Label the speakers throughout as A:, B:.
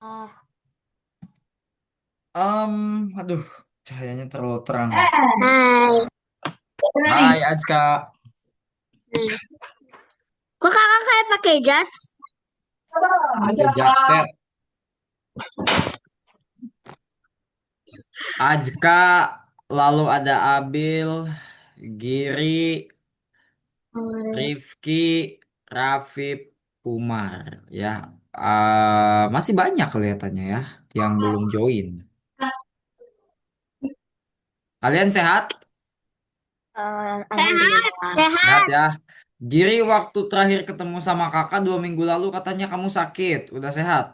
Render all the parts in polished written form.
A: Ah,
B: Aduh, cahayanya terlalu terang.
A: Hai.
B: Hai, Ajka.
A: Kok kakak kayak pakai jas?
B: Pakai jaket. Ajka, lalu ada Abil, Giri,
A: Hmm,
B: Rifki, Rafif, Umar. Ya, masih banyak kelihatannya ya yang belum join. Kalian sehat?
A: Alhamdulillah.
B: Sehat
A: Sehat.
B: ya. Giri, waktu terakhir ketemu sama kakak 2 minggu lalu katanya kamu sakit. Udah sehat?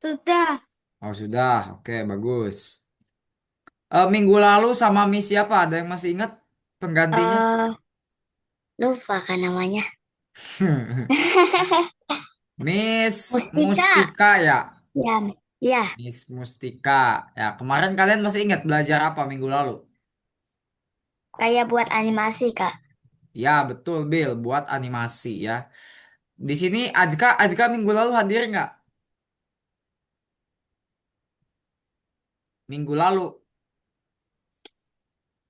A: Sudah.
B: Oh sudah, oke bagus. Minggu lalu sama Miss siapa? Ada yang masih ingat penggantinya?
A: eh Lupa kan namanya.
B: Miss
A: Mustika.
B: Mustika ya.
A: Ya, ya.
B: Miss Mustika. Ya, kemarin kalian masih ingat belajar apa minggu lalu?
A: Kayak buat animasi, Kak.
B: Ya, betul Bill, buat animasi ya. Di sini Ajka minggu lalu hadir nggak? Minggu lalu.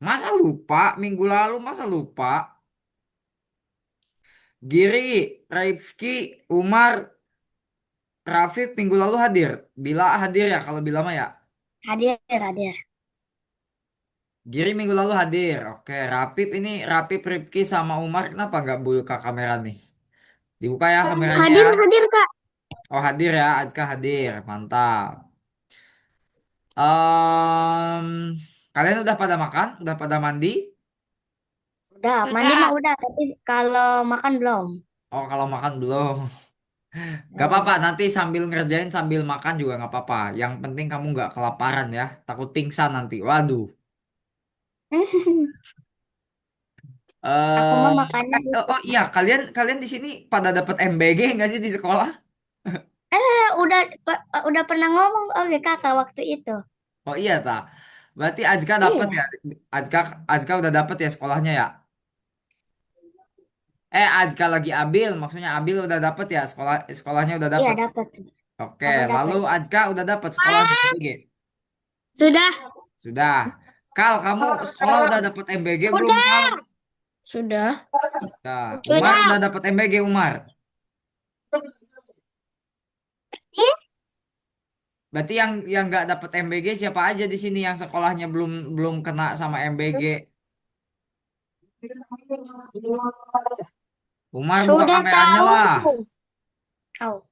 B: Masa lupa? Minggu lalu masa lupa? Giri, Rifki, Umar, Rafif minggu lalu hadir. Bila hadir ya, kalau Bila mah ya.
A: Hadir, hadir.
B: Giri minggu lalu hadir. Oke, Rapip, Rifki sama Umar kenapa nggak buka kamera nih? Dibuka ya kameranya ya.
A: Hadir, hadir, Kak.
B: Oh hadir ya, Ajka hadir. Mantap. Em, Kalian udah pada makan? Udah pada mandi?
A: Udah, mandi mah udah, tapi kalau makan belum.
B: Oh kalau makan belum. Gak
A: Hmm.
B: apa-apa, nanti sambil ngerjain sambil makan juga nggak apa-apa. Yang penting kamu nggak kelaparan ya. Takut pingsan nanti. Waduh.
A: Aku mah
B: Eh,
A: makannya
B: oh,
A: itu.
B: oh iya, kalian kalian di sini pada dapat MBG nggak sih di sekolah?
A: Udah pernah ngomong oke kakak waktu itu.
B: Oh iya tak. Berarti Ajka dapat
A: Iya,
B: ya. Ajka Ajka udah dapat ya sekolahnya ya. Ajka lagi Abil, maksudnya Abil udah dapat ya sekolahnya udah
A: iya
B: dapat.
A: dapat.
B: Oke,
A: Aku
B: lalu
A: dapat.
B: Ajka udah dapat sekolahnya MBG.
A: Sudah.
B: Sudah. Kal, kamu sekolah udah dapat MBG belum, Kal?
A: Udah. Sudah.
B: Nah, Umar
A: Sudah.
B: udah dapat MBG, Umar. Berarti yang nggak dapat MBG siapa aja di sini yang sekolahnya belum belum kena sama MBG? Umar buka
A: Sudah
B: kameranya
A: tahu.
B: lah.
A: Oh.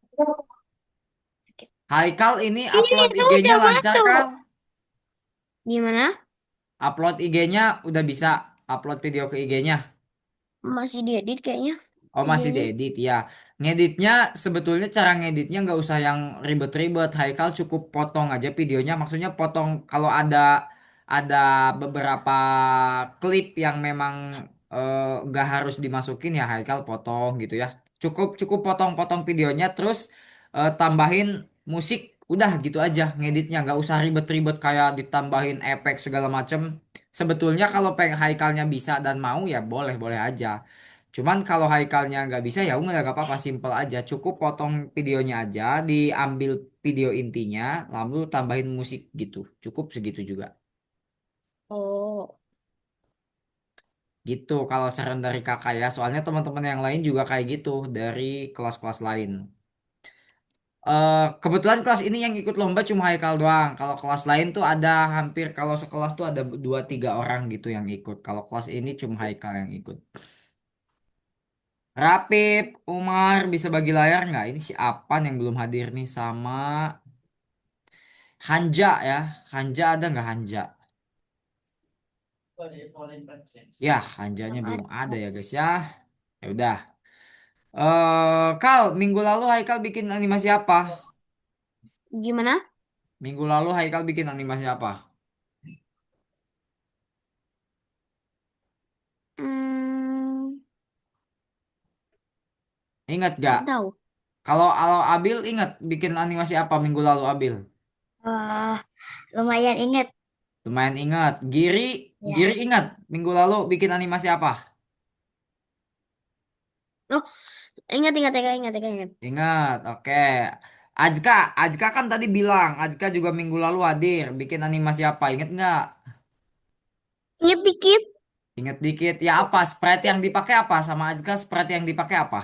B: Haikal ini
A: Ini
B: upload IG-nya
A: sudah
B: lancar
A: masuk.
B: kan?
A: Gimana?
B: Upload IG-nya udah bisa upload video ke IG-nya.
A: Masih diedit kayaknya
B: Oh masih
A: videonya.
B: diedit ya. Ngeditnya sebetulnya cara ngeditnya nggak usah yang ribet-ribet. Haikal cukup potong aja videonya. Maksudnya potong kalau ada beberapa klip yang memang nggak harus dimasukin ya Haikal potong gitu ya. Cukup cukup potong-potong videonya terus tambahin musik. Udah gitu aja ngeditnya nggak usah ribet-ribet kayak ditambahin efek segala macem. Sebetulnya kalau pengen Haikalnya bisa dan mau ya boleh-boleh aja. Cuman kalau Haikalnya nggak bisa ya udah nggak apa-apa simple aja. Cukup potong videonya aja, diambil video intinya, lalu tambahin musik gitu. Cukup segitu juga.
A: Oh.
B: Gitu kalau saran dari kakak ya. Soalnya teman-teman yang lain juga kayak gitu dari kelas-kelas lain. Kebetulan kelas ini yang ikut lomba cuma Haikal doang. Kalau kelas lain tuh ada hampir kalau sekelas tuh ada 2-3 orang gitu yang ikut. Kalau kelas ini cuma Haikal yang ikut. Rapip, Umar bisa bagi layar nggak? Ini si Apan yang belum hadir nih sama Hanja ya. Hanja ada nggak Hanja? Ya, Hanjanya
A: Belum
B: belum
A: ada.
B: ada ya guys ya. Ya udah. Kal, minggu lalu Haikal bikin animasi apa?
A: Gimana?
B: Minggu lalu Haikal bikin animasi apa?
A: Hmm,
B: Ingat gak?
A: nggak tahu.
B: Kalau Abil ingat bikin animasi apa minggu lalu Abil?
A: Eh, Lumayan inget.
B: Lumayan ingat. Giri
A: Ya.
B: ingat minggu lalu bikin animasi apa?
A: Oh, ingat, ingat, ingat, ingat, ingat.
B: Ingat, oke. Ajka kan tadi bilang, Ajka juga minggu lalu hadir, bikin animasi apa? Ingat nggak?
C: Ingat dikit.
B: Ingat dikit. Ya apa? Sprite yang dipakai apa? Sama Ajka sprite yang dipakai apa?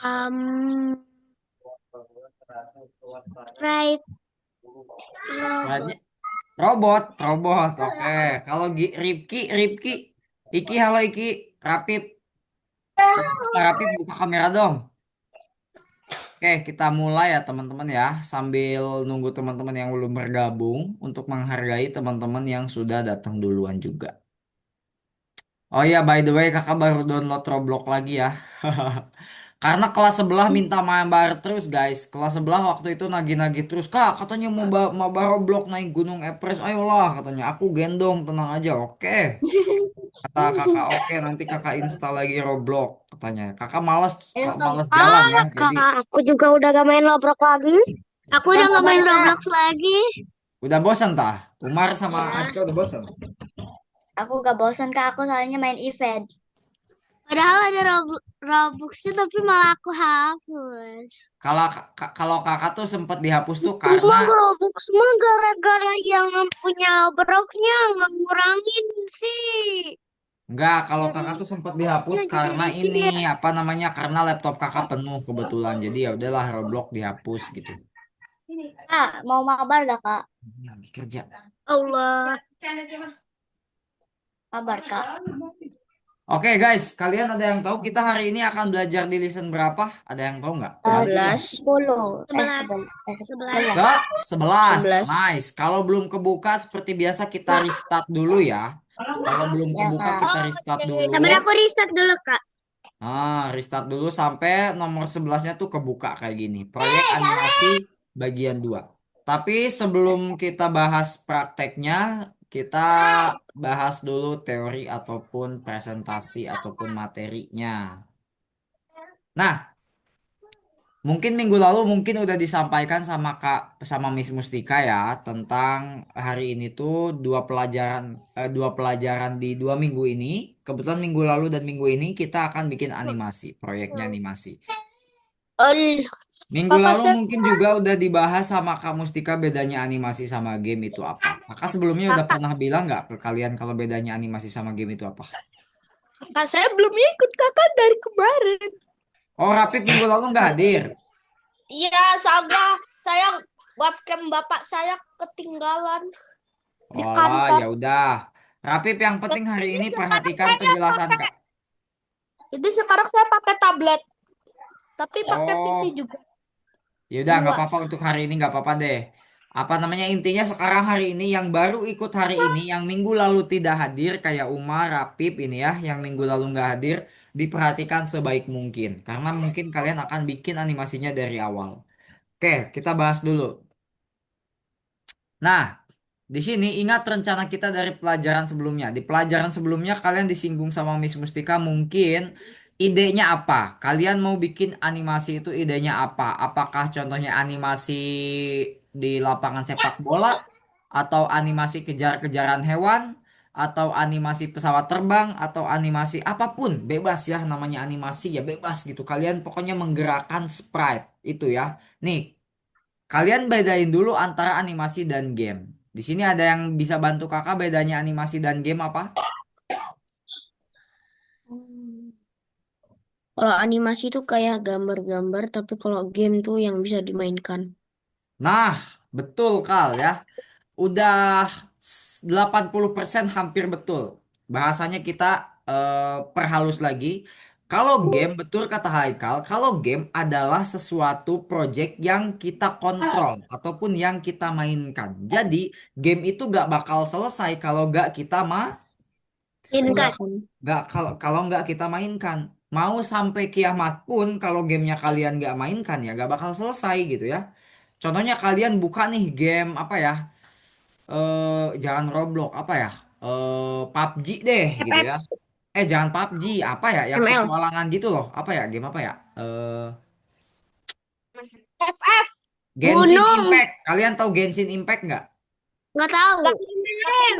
C: Um, right.
B: Sprite-nya robot, robot. Oke. Kalau Ripki, Iki, halo Iki, Rapip, coba Rapip buka kamera dong. Oke, kita mulai ya teman-teman ya, sambil nunggu teman-teman yang belum bergabung untuk menghargai teman-teman yang sudah datang duluan juga. Oh iya, by the way, kakak baru download Roblox lagi ya. Karena kelas sebelah minta main bar terus guys. Kelas sebelah waktu itu nagih-nagih terus. Kak, katanya mau Roblox naik Gunung Everest. Ayolah, katanya. Aku gendong, tenang aja. Oke. Kata kakak, oke nanti kakak install lagi Roblox. Katanya. Kakak malas,
A: Ayo, Kak.
B: malas jalan ya. Jadi,
C: Kak, aku juga udah gak main Roblox lagi. Aku
A: Kita
C: udah gak
A: mabar,
C: main
A: Kak.
C: Roblox lagi.
B: udah bosan tah? Umar sama
C: Ya.
B: Ajka udah bosan?
A: Aku gak bosan, Kak. Aku soalnya main event.
C: Padahal ada Robloxnya tapi malah aku hapus.
B: Kalau kakak tuh sempat dihapus tuh
C: Itu
B: karena
C: mah Roblox mah gara-gara yang punya Robloxnya ngurangin sih.
B: enggak, kalau kakak
C: Jadi
B: tuh sempat dihapus
C: jadi
B: karena
C: licin
B: ini
C: deh.
B: apa namanya? Karena laptop kakak penuh kebetulan. Jadi ya udahlah Roblox dihapus gitu.
A: Kak, mau mabar gak, Kak?
B: Ini lagi kerja.
C: Allah.
A: Mabar, Kak.
B: Oke guys, kalian ada yang tahu kita hari ini akan belajar di lesson berapa? Ada yang tahu nggak? Coba bilang.
A: 10.
C: 11. 11.
A: 11.
B: Ke-11.
C: 11.
B: Nice. Kalau belum kebuka seperti biasa kita restart dulu ya. Kalau belum
A: Ya,
B: kebuka
A: Kak.
B: kita restart dulu.
C: Sabar aku restart dulu, Kak.
B: Restart dulu sampai nomor 11-nya tuh kebuka kayak gini. Proyek animasi bagian 2. Tapi sebelum kita bahas prakteknya, kita bahas dulu teori ataupun presentasi ataupun materinya. Nah, mungkin minggu lalu mungkin udah disampaikan sama sama Miss Mustika ya tentang hari ini tuh dua pelajaran di 2 minggu ini. Kebetulan minggu lalu dan minggu ini kita akan bikin animasi, proyeknya animasi.
C: Oh,
B: Minggu
C: kakak
B: lalu
C: saya,
B: mungkin juga udah dibahas sama Kak Mustika bedanya animasi sama game itu apa. Kakak sebelumnya udah
C: kakak,
B: pernah bilang nggak ke kalian kalau bedanya animasi sama game itu apa?
C: kakak saya belum ikut kakak dari kemarin.
B: Oh, Rapip minggu lalu nggak hadir.
C: Iya, saya webcam bapak saya ketinggalan di
B: Olah,
C: kantor.
B: ya udah. Rapip yang penting hari ini perhatikan penjelasan Kak.
C: Jadi sekarang saya pakai tablet, tapi pakai PC
B: Oh,
C: juga
B: ya udah nggak
C: dua.
B: apa-apa untuk hari ini nggak apa-apa deh. Apa namanya intinya sekarang hari ini yang baru ikut hari ini, yang minggu lalu tidak hadir kayak Umar, Rapip ini ya, yang minggu lalu nggak hadir, diperhatikan sebaik mungkin karena mungkin kalian akan bikin animasinya dari awal. Oke, kita bahas dulu. Nah, di sini ingat rencana kita dari pelajaran sebelumnya. Di pelajaran sebelumnya kalian disinggung sama Miss Mustika mungkin idenya apa? Kalian mau bikin animasi itu idenya apa? Apakah contohnya animasi di lapangan sepak bola atau animasi kejar-kejaran hewan atau animasi pesawat terbang atau animasi apapun bebas ya namanya animasi ya bebas gitu. Kalian pokoknya menggerakkan sprite itu ya. Nih, kalian bedain dulu antara animasi dan game. Di sini ada yang bisa bantu kakak bedanya animasi dan game apa?
A: Hmm.
C: Kalau animasi itu kayak gambar-gambar, tapi kalau game tuh yang bisa dimainkan.
B: Nah, betul Kal ya. Udah 80% hampir betul. Bahasanya kita perhalus lagi. Kalau game, betul kata Haikal, kalau game adalah sesuatu project yang kita kontrol ataupun yang kita mainkan. Jadi, game itu gak bakal selesai kalau gak kita nggak
C: Mainkan.
B: nggak kalau kalau nggak kita mainkan. Mau sampai kiamat pun kalau gamenya kalian nggak mainkan ya gak bakal selesai gitu ya. Contohnya kalian buka nih game apa ya? Jangan Roblox apa ya? PUBG deh gitu ya.
C: FF,
B: Jangan PUBG apa ya? Yang
C: ML,
B: petualangan gitu loh. Apa ya? Game apa ya?
C: FF,
B: Genshin
C: Gunung.
B: Impact. Kalian tahu Genshin Impact nggak?
C: Nggak tahu. Nggak pernah main.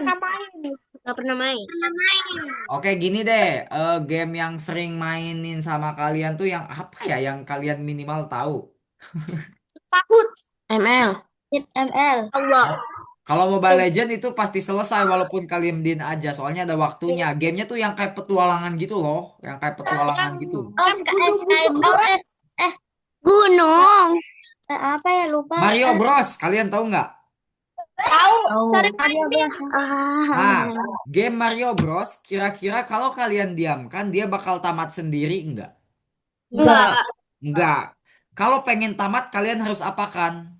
C: Nggak pernah main. Pernah main.
B: Oke gini deh, game yang sering mainin sama kalian tuh yang apa ya? Yang kalian minimal tahu?
A: Takut.
C: ML.
A: ML.
B: Kalau kalau Mobile Legend itu pasti selesai walaupun kalian din aja, soalnya ada waktunya. Gamenya tuh yang kayak petualangan gitu loh, yang kayak petualangan gitu.
A: Kan kayak doret. Eh, gunung. Apa ya lupa.
B: Mario Bros, kalian tahu nggak?
A: Tahu.
C: Tahu.
A: Sering main nih.
B: Nah, game Mario Bros, kira-kira kalau kalian diamkan, dia bakal tamat sendiri nggak?
C: Enggak.
B: Nggak. Kalau pengen tamat, kalian harus apakan?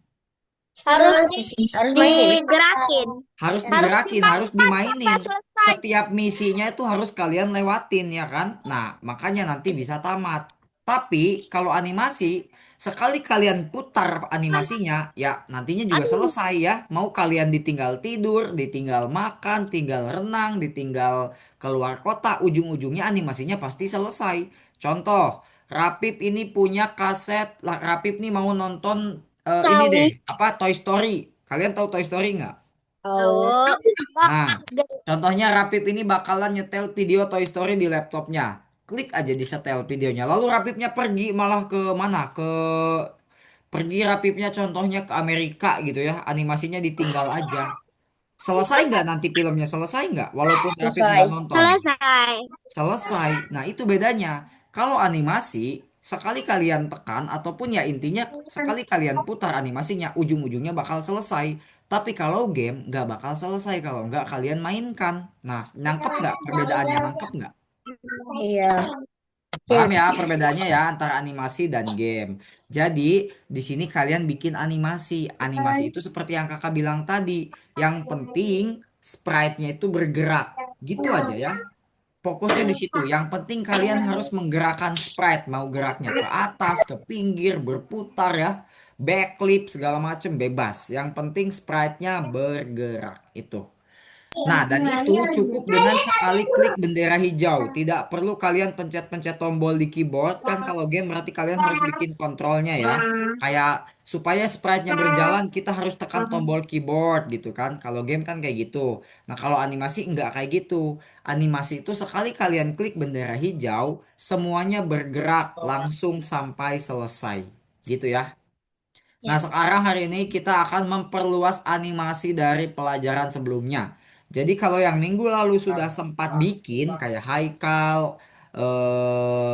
A: Harus
C: Harus mainin.
A: digerakin.
B: Harus
A: Harus
B: digerakin, harus
A: dimakan sampai
B: dimainin.
A: selesai.
B: Setiap misinya itu harus kalian lewatin ya kan? Nah, makanya nanti bisa tamat. Tapi kalau animasi, sekali kalian putar animasinya, ya nantinya juga selesai ya. Mau kalian ditinggal tidur, ditinggal makan, tinggal renang, ditinggal keluar kota, ujung-ujungnya animasinya pasti selesai. Contoh, Rapip ini punya kaset, Rapip nih mau nonton ini
A: Tahu.
B: deh, apa Toy Story. Kalian tahu Toy Story nggak?
C: Tahu.
A: Tahu.
B: Nah, contohnya Rapip ini bakalan nyetel video Toy Story di laptopnya. Klik aja di setel videonya. Lalu Rapipnya pergi malah ke mana? Pergi Rapipnya contohnya ke Amerika gitu ya. Animasinya ditinggal aja. Selesai nggak nanti filmnya? Selesai nggak? Walaupun Rapip nggak
C: Selesai.
B: nonton.
A: Selesai.
B: Selesai. Nah, itu bedanya. Kalau animasi, sekali kalian tekan, ataupun ya intinya sekali kalian putar animasinya, ujung-ujungnya bakal selesai. Tapi kalau game, nggak bakal selesai kalau nggak kalian mainkan. Nah, nangkep nggak perbedaannya? Nangkep nggak?
C: Iya.
B: Paham
C: Oke.
B: ya perbedaannya ya antara animasi dan game. Jadi, di sini kalian bikin animasi. Animasi itu seperti yang kakak bilang tadi. Yang penting sprite-nya itu bergerak. Gitu aja ya. Fokusnya di situ. Yang penting kalian harus menggerakkan sprite, mau geraknya ke atas, ke pinggir, berputar ya, backflip segala macem bebas. Yang penting sprite-nya bergerak itu. Nah, dan itu cukup dengan sekali klik bendera hijau. Tidak perlu kalian pencet-pencet tombol di keyboard. Kan kalau game berarti kalian harus bikin kontrolnya ya. Kayak supaya sprite-nya berjalan kita harus tekan tombol keyboard gitu kan. Kalau game kan kayak gitu. Nah, kalau animasi enggak kayak gitu. Animasi itu sekali kalian klik bendera hijau, semuanya bergerak langsung sampai selesai. Gitu ya. Nah, sekarang hari ini kita akan memperluas animasi dari pelajaran sebelumnya. Jadi kalau yang minggu lalu sudah sempat bikin kayak Haikal,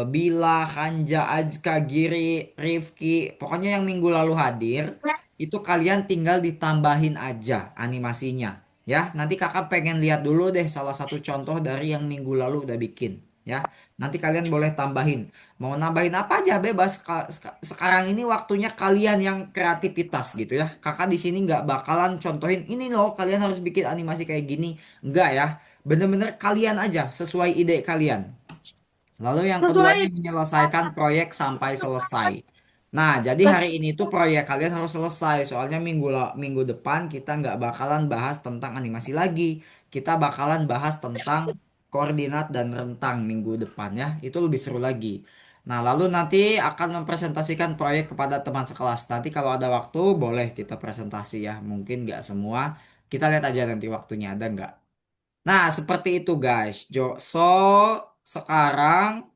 B: Bila, Hanja, Ajka, Giri, Rifki, pokoknya yang minggu lalu hadir, itu kalian tinggal ditambahin aja animasinya. Ya, nanti kakak pengen lihat dulu deh salah satu contoh dari yang minggu lalu udah bikin. Ya, nanti kalian boleh tambahin. Mau nambahin apa aja bebas. Sekarang ini waktunya kalian yang kreativitas gitu ya. Kakak di sini nggak bakalan contohin ini loh kalian harus bikin animasi kayak gini. Nggak ya. Bener-bener kalian aja sesuai ide kalian. Lalu yang keduanya
A: Sesuai.
B: menyelesaikan proyek sampai selesai. Nah, jadi hari ini tuh proyek kalian harus selesai. Soalnya minggu depan kita nggak bakalan bahas tentang animasi lagi. Kita bakalan bahas tentang koordinat dan rentang minggu depan ya. Itu lebih seru lagi. Nah, lalu nanti akan mempresentasikan proyek kepada teman sekelas. Nanti kalau ada waktu boleh kita presentasi ya. Mungkin nggak semua. Kita lihat aja nanti waktunya ada nggak. Nah, seperti itu guys. Sekarang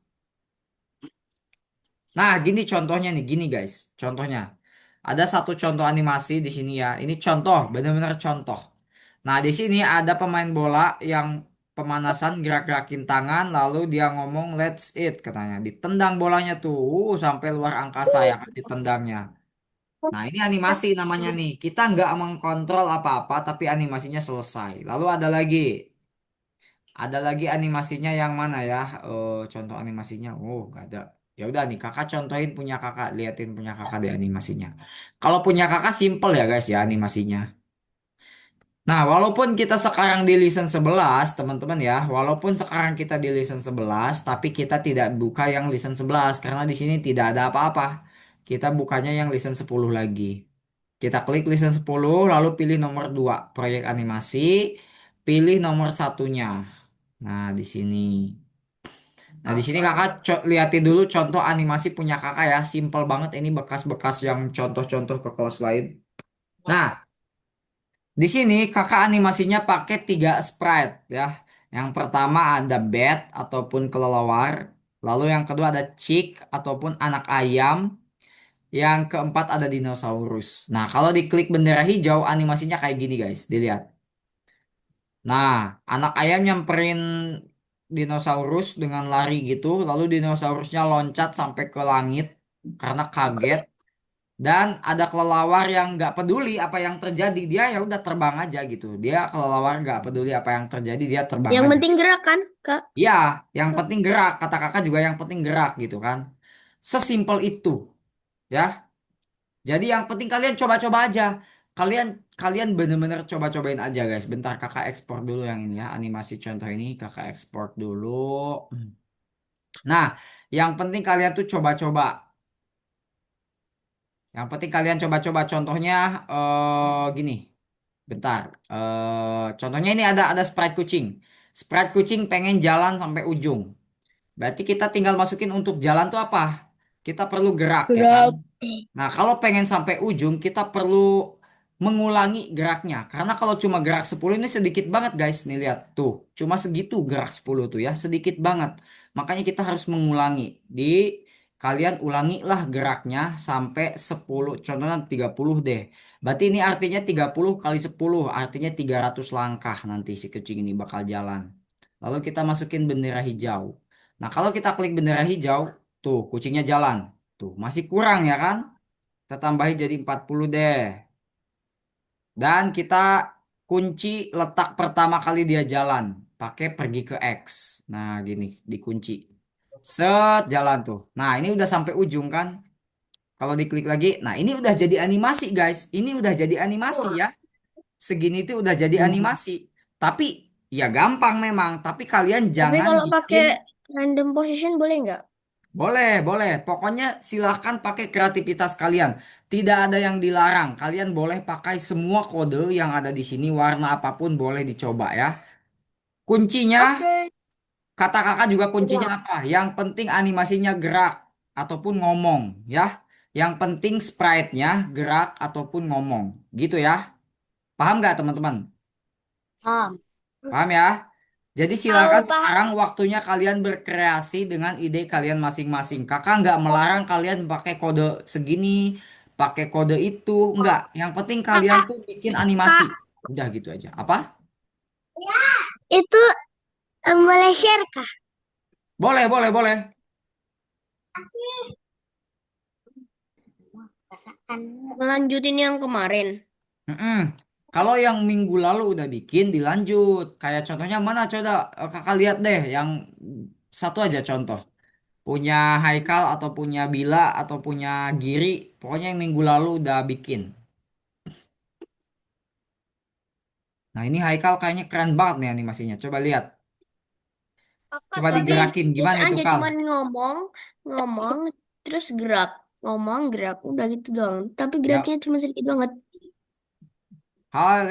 B: nah, gini contohnya nih, gini guys. Contohnya. Ada satu contoh animasi di sini ya. Ini contoh, benar-benar contoh. Nah, di sini ada pemain bola yang pemanasan gerak-gerakin tangan lalu dia ngomong let's eat katanya. Ditendang bolanya tuh sampai luar angkasa yang ditendangnya. Nah, ini animasi namanya nih. Kita nggak mengkontrol apa-apa tapi animasinya selesai. Lalu ada lagi animasinya yang mana ya? Contoh animasinya. Oh, gak ada. Ya udah nih, kakak contohin punya kakak, liatin punya kakak deh animasinya. Kalau punya kakak simple ya guys ya animasinya. Nah, walaupun kita sekarang di listen 11 teman-teman ya, walaupun sekarang kita di listen 11 tapi kita tidak buka yang listen 11 karena di sini tidak ada apa-apa. Kita bukanya yang listen 10 lagi. Kita klik listen 10 lalu pilih nomor 2 proyek animasi, pilih nomor satunya. Nah, di sini. Nah, di sini kakak liatin dulu contoh animasi punya kakak ya. Simple banget ini bekas-bekas yang contoh-contoh ke kelas lain. Nah, di sini kakak animasinya pakai 3 sprite ya. Yang pertama ada bat ataupun kelelawar. Lalu yang kedua ada chick ataupun anak ayam. Yang keempat ada dinosaurus. Nah, kalau diklik bendera hijau, animasinya kayak gini guys, dilihat. Nah, anak ayam nyamperin dinosaurus dengan lari gitu, lalu dinosaurusnya loncat sampai ke langit karena kaget. Dan ada kelelawar yang nggak peduli apa yang terjadi, dia ya udah terbang aja gitu. Dia kelelawar nggak peduli apa yang terjadi, dia terbang
C: Yang
B: aja.
C: penting gerak kan, Kak?
B: Ya, yang penting gerak. Kata kakak juga yang penting gerak gitu kan. Sesimpel itu ya. Jadi yang penting kalian coba-coba aja. Kalian kalian bener-bener coba-cobain aja guys. Bentar kakak ekspor dulu yang ini ya. Animasi contoh ini kakak ekspor dulu. Nah, yang penting kalian tuh coba-coba. Yang penting kalian coba-coba. Contohnya gini. Bentar. Contohnya ini ada sprite kucing. Sprite kucing pengen jalan sampai ujung. Berarti kita tinggal masukin untuk jalan tuh apa? Kita perlu gerak ya kan?
C: Gerak.
B: Nah, kalau pengen sampai ujung, kita perlu mengulangi geraknya. Karena kalau cuma gerak 10 ini sedikit banget guys. Nih lihat, tuh. Cuma segitu gerak 10 tuh ya, sedikit banget. Makanya kita harus mengulangi. Kalian ulangilah geraknya sampai 10, contohnya 30 deh. Berarti ini artinya 30 kali 10, artinya 300 langkah nanti si kucing ini bakal jalan. Lalu kita masukin bendera hijau. Nah, kalau kita klik bendera hijau, tuh kucingnya jalan. Tuh, masih kurang ya kan? Kita tambahin jadi 40 deh. Dan kita kunci letak pertama kali dia jalan. Pakai pergi ke X. Nah gini, dikunci. Set, jalan tuh. Nah ini udah sampai ujung kan. Kalau diklik lagi. Nah ini udah jadi animasi guys. Ini udah jadi animasi ya. Segini tuh udah jadi animasi. Tapi ya gampang memang. Tapi kalian
C: Tapi
B: jangan
C: kalau pakai
B: bikin.
C: random position boleh nggak?
B: Boleh, boleh. Pokoknya silahkan pakai kreativitas kalian. Tidak ada yang dilarang. Kalian boleh pakai semua kode yang ada di sini, warna apapun boleh dicoba ya. Kuncinya,
C: Oke.
B: kata kakak juga kuncinya apa? Yang penting animasinya gerak ataupun ngomong ya. Yang penting sprite-nya gerak ataupun ngomong. Gitu ya. Paham nggak teman-teman?
A: Paham.
B: Paham ya? Jadi silakan
C: Tahu,
B: sekarang
C: paham.
B: waktunya kalian berkreasi dengan ide kalian masing-masing. Kakak nggak melarang kalian pakai kode segini, pakai kode itu, nggak. Yang penting kalian tuh bikin animasi.
C: Kak,
B: Udah gitu aja. Apa?
A: Itu boleh share kah?
B: Boleh, boleh, boleh.
A: Perasaan.
C: melanjutin yang kemarin.
B: Mm-mm. Kalau yang minggu lalu udah bikin, dilanjut. Kayak contohnya mana? Coba kakak lihat deh. Yang satu aja contoh. Punya Haikal atau punya Bila atau punya Giri. Pokoknya yang minggu lalu udah bikin. Nah ini Haikal kayaknya keren banget nih animasinya. Coba lihat.
C: Kakak
B: Coba
C: tapi
B: digerakin.
C: biasa
B: Gimana itu
C: aja
B: Kal?
C: cuman ngomong, ngomong, terus gerak. Ngomong, gerak. Udah gitu doang. Tapi
B: Ya.
C: geraknya cuma sedikit banget.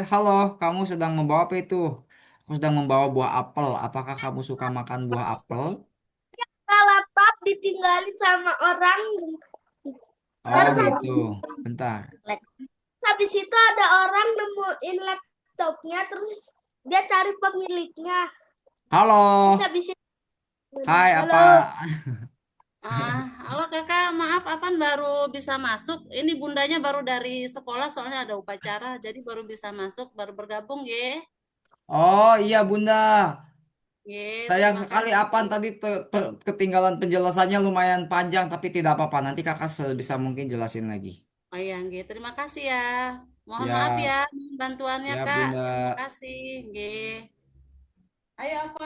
B: Halo, kamu sedang membawa apa itu? Aku sedang membawa buah apel. Apakah kamu suka makan buah apel?
A: Laptop ditinggalin sama orang.
B: Oh
A: Terus
B: gitu. Bentar.
A: habis itu ada orang nemuin laptopnya, terus dia cari pemiliknya. Terus
B: Halo.
A: habis itu,
B: Hai, apa?
A: halo.
D: Halo kakak, maaf Avan baru bisa masuk. Ini bundanya baru dari sekolah soalnya ada upacara, jadi baru bisa masuk, baru bergabung ya.
B: Oh iya Bunda.
D: Ya,
B: Sayang
D: terima
B: sekali
D: kasih.
B: Apan tadi ketinggalan penjelasannya lumayan panjang tapi tidak apa-apa. Nanti kakak sebisa mungkin jelasin lagi.
D: Oh iya, nggih. Terima kasih ya. Mohon maaf ya
B: Ya,
D: bantuannya
B: siap
D: Kak.
B: Bunda.
D: Terima kasih. Nggih. Ayo apa?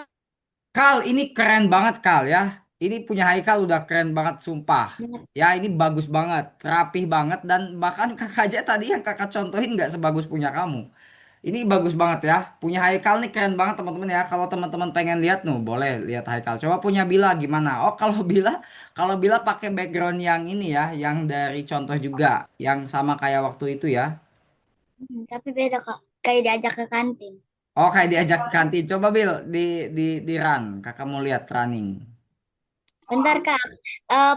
B: Kal, ini keren banget Kal ya. Ini punya Haikal udah keren banget sumpah. Ya, ini bagus banget, rapih banget dan bahkan kakak aja tadi yang kakak contohin nggak sebagus punya kamu. Ini bagus banget ya. Punya Haikal nih keren banget teman-teman ya. Kalau teman-teman pengen lihat nuh, boleh lihat Haikal. Coba punya Bila gimana? Oh, kalau Bila pakai background yang ini ya, yang dari contoh juga, yang sama kayak waktu itu ya.
A: Tapi beda kak. Kayak diajak ke kantin.
B: Oh, kayak diajak kantin. Coba Bil di run. Kakak mau lihat running.
A: Bentar kak.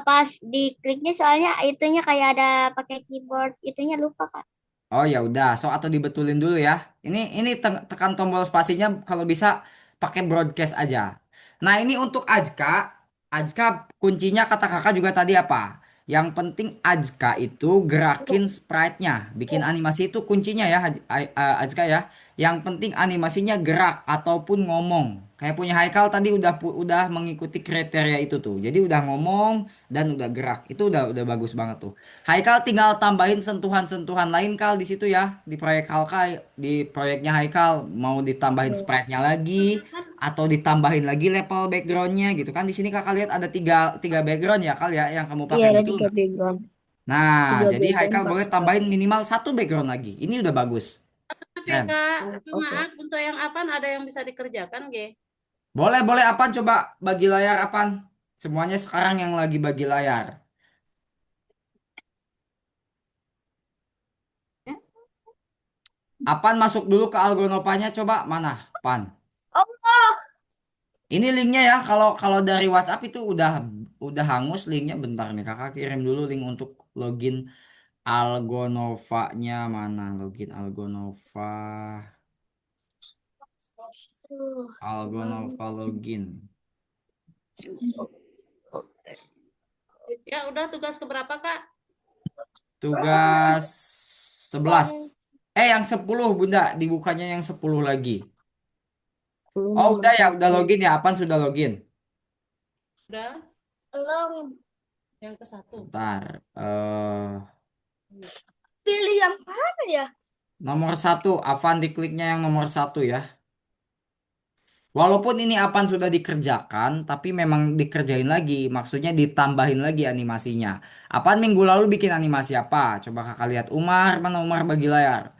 A: Pas dikliknya soalnya itunya kayak ada pakai keyboard. Itunya lupa kak.
B: Oh ya udah, so atau dibetulin dulu ya. Ini tekan tombol spasinya kalau bisa pakai broadcast aja. Nah, ini untuk Ajka. Ajka kuncinya kata kakak juga tadi apa? Yang penting Ajka itu gerakin sprite-nya, bikin animasi itu kuncinya ya, Ajka ya. Yang penting animasinya gerak ataupun ngomong. Kayak punya Haikal tadi udah mengikuti kriteria itu tuh. Jadi udah ngomong dan udah gerak. Itu udah bagus banget tuh. Haikal tinggal tambahin sentuhan-sentuhan lain Kal di situ ya. Di proyek Halkai, di proyeknya Haikal mau ditambahin sprite-nya lagi
D: Kan
B: atau ditambahin lagi level backgroundnya gitu kan. Di sini kakak lihat ada tiga tiga background ya Kal ya yang kamu
C: Iya
B: pakai,
C: ada
B: betul
C: tiga
B: nggak?
C: background.
B: Nah,
C: Tiga
B: jadi
C: background
B: Haikal boleh
C: pasti.
B: tambahin minimal satu background lagi. Ini udah bagus.
D: maaf ya
B: Keren.
D: Kak,
C: Oke.
D: maaf untuk yang Avan ada yang bisa dikerjakan, G.
B: Boleh, boleh Apan coba bagi layar Apan. Semuanya sekarang yang lagi bagi layar. Apan masuk dulu ke Algonovanya coba mana? Pan.
A: Oh,
B: Ini linknya ya. Kalau kalau dari WhatsApp itu udah hangus linknya. Bentar nih kakak kirim dulu link untuk login Algonovanya mana? Login Algonova. Algonova login.
D: Ya udah tugas keberapa Kak?
B: Tugas 11. Yang 10 Bunda, dibukanya yang 10 lagi.
C: Belum
B: Oh,
C: nomor
B: udah ya, udah
C: satu.
B: login ya. Apaan sudah login?
D: Udah
A: belum.
D: yang ke satu.
B: Bentar.
A: Pilih yang mana ya?
B: Nomor satu, Avan dikliknya yang nomor satu ya. Walaupun ini Avan sudah dikerjakan, tapi memang dikerjain lagi. Maksudnya ditambahin lagi animasinya. Avan minggu lalu bikin animasi apa? Coba kakak lihat. Umar, mana Umar bagi layar?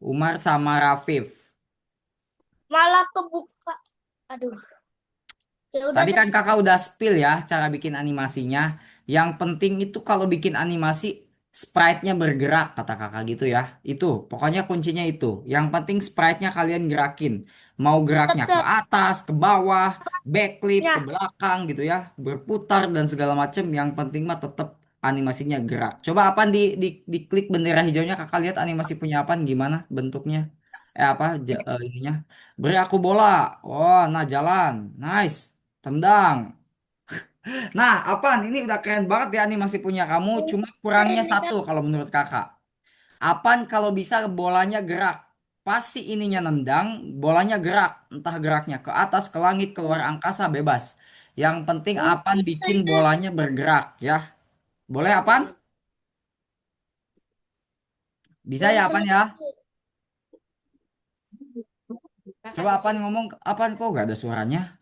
B: Umar sama Rafif.
A: Malah kebuka. Aduh, ya udah
B: Tadi
A: deh.
B: kan kakak udah spill ya cara bikin animasinya. Yang penting itu kalau bikin animasi sprite-nya bergerak kata kakak gitu ya. Itu pokoknya kuncinya itu. Yang penting sprite-nya kalian gerakin. Mau geraknya ke
A: Terserahnya.
B: atas, ke bawah, backflip, ke belakang gitu ya. Berputar dan segala macem. Yang penting mah tetap animasinya gerak. Coba apa di klik bendera hijaunya kakak lihat animasi punya apaan gimana bentuknya. Ininya. Beri aku bola. Oh, nah jalan. Nice. Tendang. Nah, Apan, ini udah keren banget ya animasi punya kamu. Cuma kurangnya
D: Ini
B: satu
D: Kak,
B: kalau menurut kakak. Apan kalau bisa bolanya gerak. Pas si ininya nendang, bolanya gerak. Entah geraknya ke atas, ke langit, keluar angkasa, bebas. Yang penting Apan
D: bisa
B: bikin
D: ini.
B: bolanya bergerak ya. Boleh Apan? Bisa ya Apan ya?
D: Kakak
B: Coba Apan
D: disuruh.
B: ngomong, Apan kok gak ada suaranya?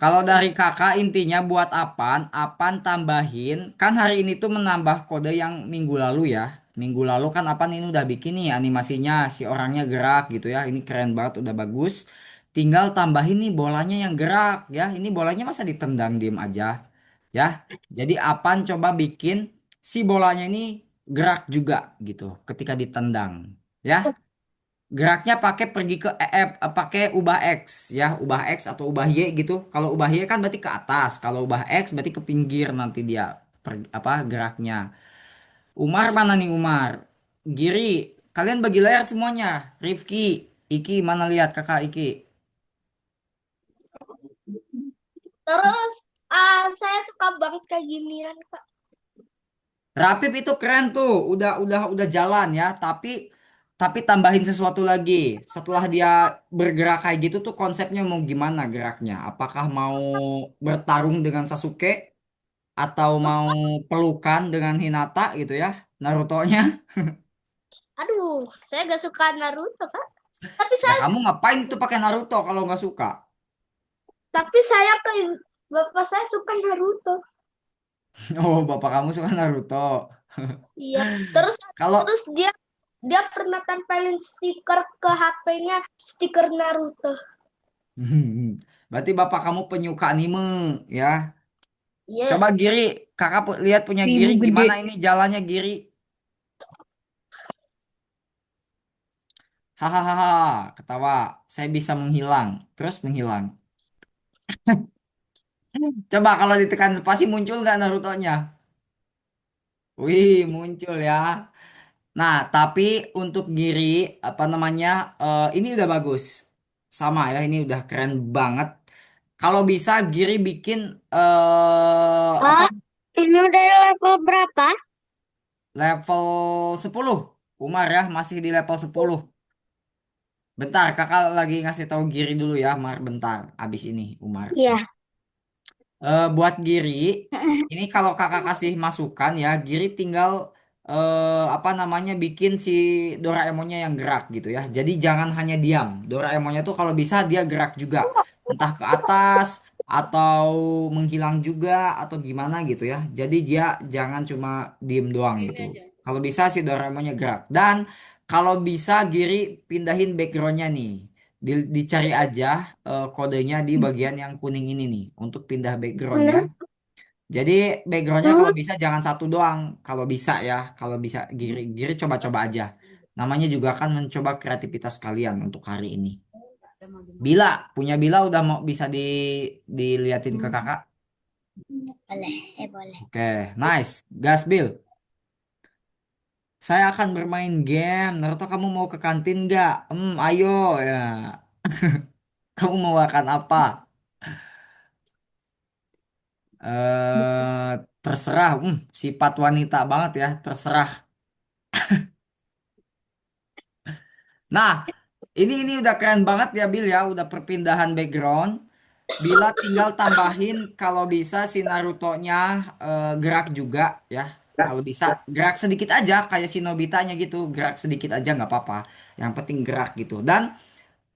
B: Kalau dari kakak intinya buat Apan, Apan tambahin, kan hari ini tuh menambah kode yang minggu lalu ya. Minggu lalu kan Apan ini udah bikin nih animasinya, si orangnya gerak gitu ya. Ini keren banget, udah bagus. Tinggal tambahin nih bolanya yang gerak ya. Ini bolanya masa ditendang diem aja ya. Jadi Apan coba bikin si bolanya ini gerak juga gitu ketika ditendang ya. Geraknya pakai pergi ke pakai ubah X ya, ubah X atau ubah Y gitu. Kalau ubah Y kan berarti ke atas, kalau ubah X berarti ke pinggir nanti dia geraknya. Umar mana nih Umar? Giri, kalian bagi layar semuanya. Rifki, Iki mana lihat kakak Iki?
A: Terus, saya suka banget kayak ginian, Kak.
B: Rapip itu keren tuh, udah jalan ya, tapi tambahin sesuatu lagi. Setelah dia bergerak kayak gitu tuh konsepnya mau gimana geraknya? Apakah mau bertarung dengan Sasuke atau mau pelukan dengan Hinata gitu ya, Naruto-nya?
A: Aduh, saya gak suka Naruto, Kak. Tapi
B: Ya
A: saya,
B: kamu ngapain tuh pakai Naruto kalau nggak suka?
A: tapi saya ke bapak saya suka Naruto.
B: Oh, bapak kamu suka Naruto.
A: Iya. Terus,
B: Kalau
A: terus dia dia pernah tempelin stiker ke HP-nya, stiker Naruto.
B: berarti bapak kamu penyuka anime ya.
A: Iya.
B: Coba Giri, kakak lihat punya
C: Ibu
B: Giri
C: gede.
B: gimana ini jalannya Giri? Hahaha, ketawa. Saya bisa menghilang, terus menghilang. Coba kalau ditekan spasi muncul nggak Naruto-nya? Wih, muncul ya. Nah, tapi untuk Giri, apa namanya, ini udah bagus. Sama ya, ini udah keren banget. Kalau bisa Giri bikin apa
A: Ah, ini udah level berapa?
B: level 10. Umar ya masih di level 10. Bentar, kakak lagi ngasih tahu Giri dulu ya, Mar. Bentar, abis ini Umar.
A: Iya.
B: Buat Giri, ini kalau kakak kasih masukan ya, Giri tinggal apa namanya bikin si Doraemonnya yang gerak gitu ya. Jadi jangan hanya diam. Doraemonnya tuh kalau bisa dia gerak juga, entah ke atas atau menghilang juga atau gimana gitu ya. Jadi dia jangan cuma diem doang
D: Ini
B: gitu.
D: aja.
B: Kalau bisa si Doraemonnya gerak. Dan kalau bisa Giri pindahin backgroundnya nih. Dicari aja kodenya di bagian yang kuning ini nih untuk pindah background ya. Jadi backgroundnya kalau bisa jangan satu doang. Kalau bisa ya, kalau bisa Giri coba-coba aja. Namanya juga akan mencoba kreativitas kalian untuk hari ini. Bila punya Bila udah mau bisa diliatin ke kakak.
A: Boleh, boleh.
B: Oke, nice. Gas Bill. Saya akan bermain game. Naruto kamu mau ke kantin nggak? Ayo ya. Kamu mau makan apa? eh Terserah, sifat wanita banget ya, terserah. Nah, ini udah keren banget ya Bill ya, udah perpindahan background. Bila tinggal tambahin kalau bisa si Naruto-nya gerak juga ya. Kalau bisa gerak sedikit aja kayak si Nobitanya gitu, gerak sedikit aja nggak apa-apa. Yang penting gerak gitu. Dan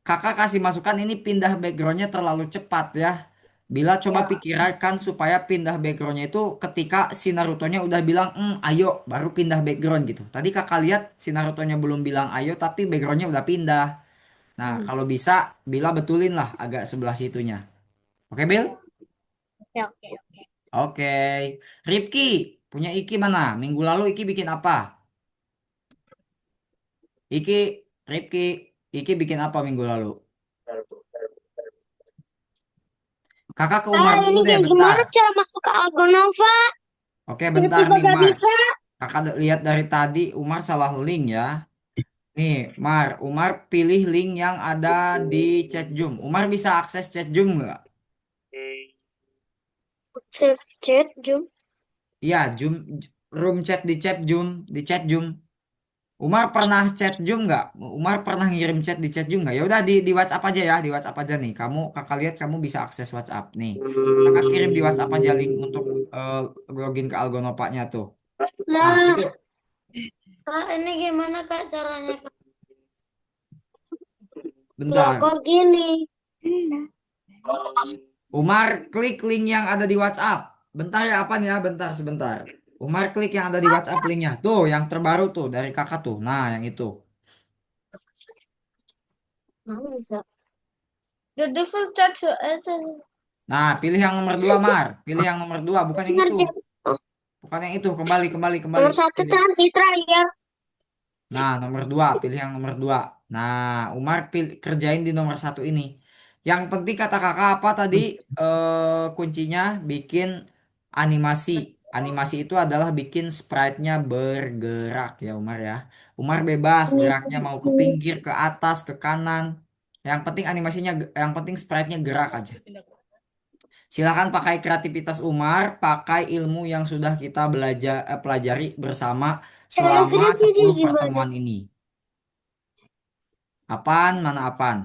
B: kakak kasih masukan ini pindah backgroundnya terlalu cepat ya. Bila coba pikirkan supaya pindah backgroundnya itu ketika si Naruto-nya udah bilang, ayo, baru pindah background gitu. Tadi kakak lihat si Naruto-nya belum bilang ayo, tapi backgroundnya udah pindah. Nah, kalau bisa, Bila betulin lah agak sebelah situnya. Oke, Bill?
A: Oke, oke, oke.
B: Oke. Ripki, punya Iki mana? Minggu lalu Iki bikin apa? Iki, Ripki, Iki bikin apa minggu lalu? Kakak ke Umar dulu
A: Ini
B: deh,
A: kayak
B: bentar.
A: gimana cara masuk ke Algonova?
B: Oke, bentar
A: Tiba-tiba
B: nih,
A: gak
B: Umar.
A: bisa.
B: Kakak lihat dari tadi Umar salah link ya. Nih, Umar pilih link yang ada di chat Zoom. Umar bisa akses chat Zoom nggak?
A: Save chat, Jum.
B: Iya, Zoom, room chat di chat Zoom. Umar pernah chat Zoom nggak? Umar pernah ngirim chat di chat Zoom nggak? Ya udah di WhatsApp aja ya, di WhatsApp aja nih. Kakak lihat kamu bisa akses WhatsApp nih. Kakak kirim di WhatsApp aja link untuk eh, login ke Algonopanya tuh. Nah,
A: Lah,
B: itu
C: Kak, ini gimana Kak caranya? Kak?
A: lah
B: bentar.
A: kok gini?
B: Umar klik link yang ada di WhatsApp. Bentar ya apa nih ya? Bentar sebentar. Umar klik yang ada di WhatsApp linknya. Tuh yang terbaru tuh dari kakak tuh. Nah yang itu.
A: Nggak bisa. The default text aja.
B: Nah pilih yang nomor 2 Mar. Pilih yang nomor 2 bukan yang itu.
A: Ngerti. Oh,
B: Bukan yang itu. Kembali kembali kembali.
A: nomor satu
B: Pilih.
A: kan di terakhir.
B: Nah nomor 2 pilih yang nomor 2. Nah Umar kerjain di nomor satu ini. Yang penting kata kakak apa tadi? Kuncinya bikin animasi. Animasi itu adalah bikin sprite-nya bergerak ya Umar ya. Umar bebas geraknya mau ke pinggir, ke atas, ke kanan. Yang penting animasinya, yang penting sprite-nya gerak aja. Silakan pakai kreativitas Umar, pakai ilmu yang sudah kita pelajari bersama
A: Cara
B: selama
A: geraknya
B: 10
A: kayak gimana?
B: pertemuan ini. Apaan, mana apaan?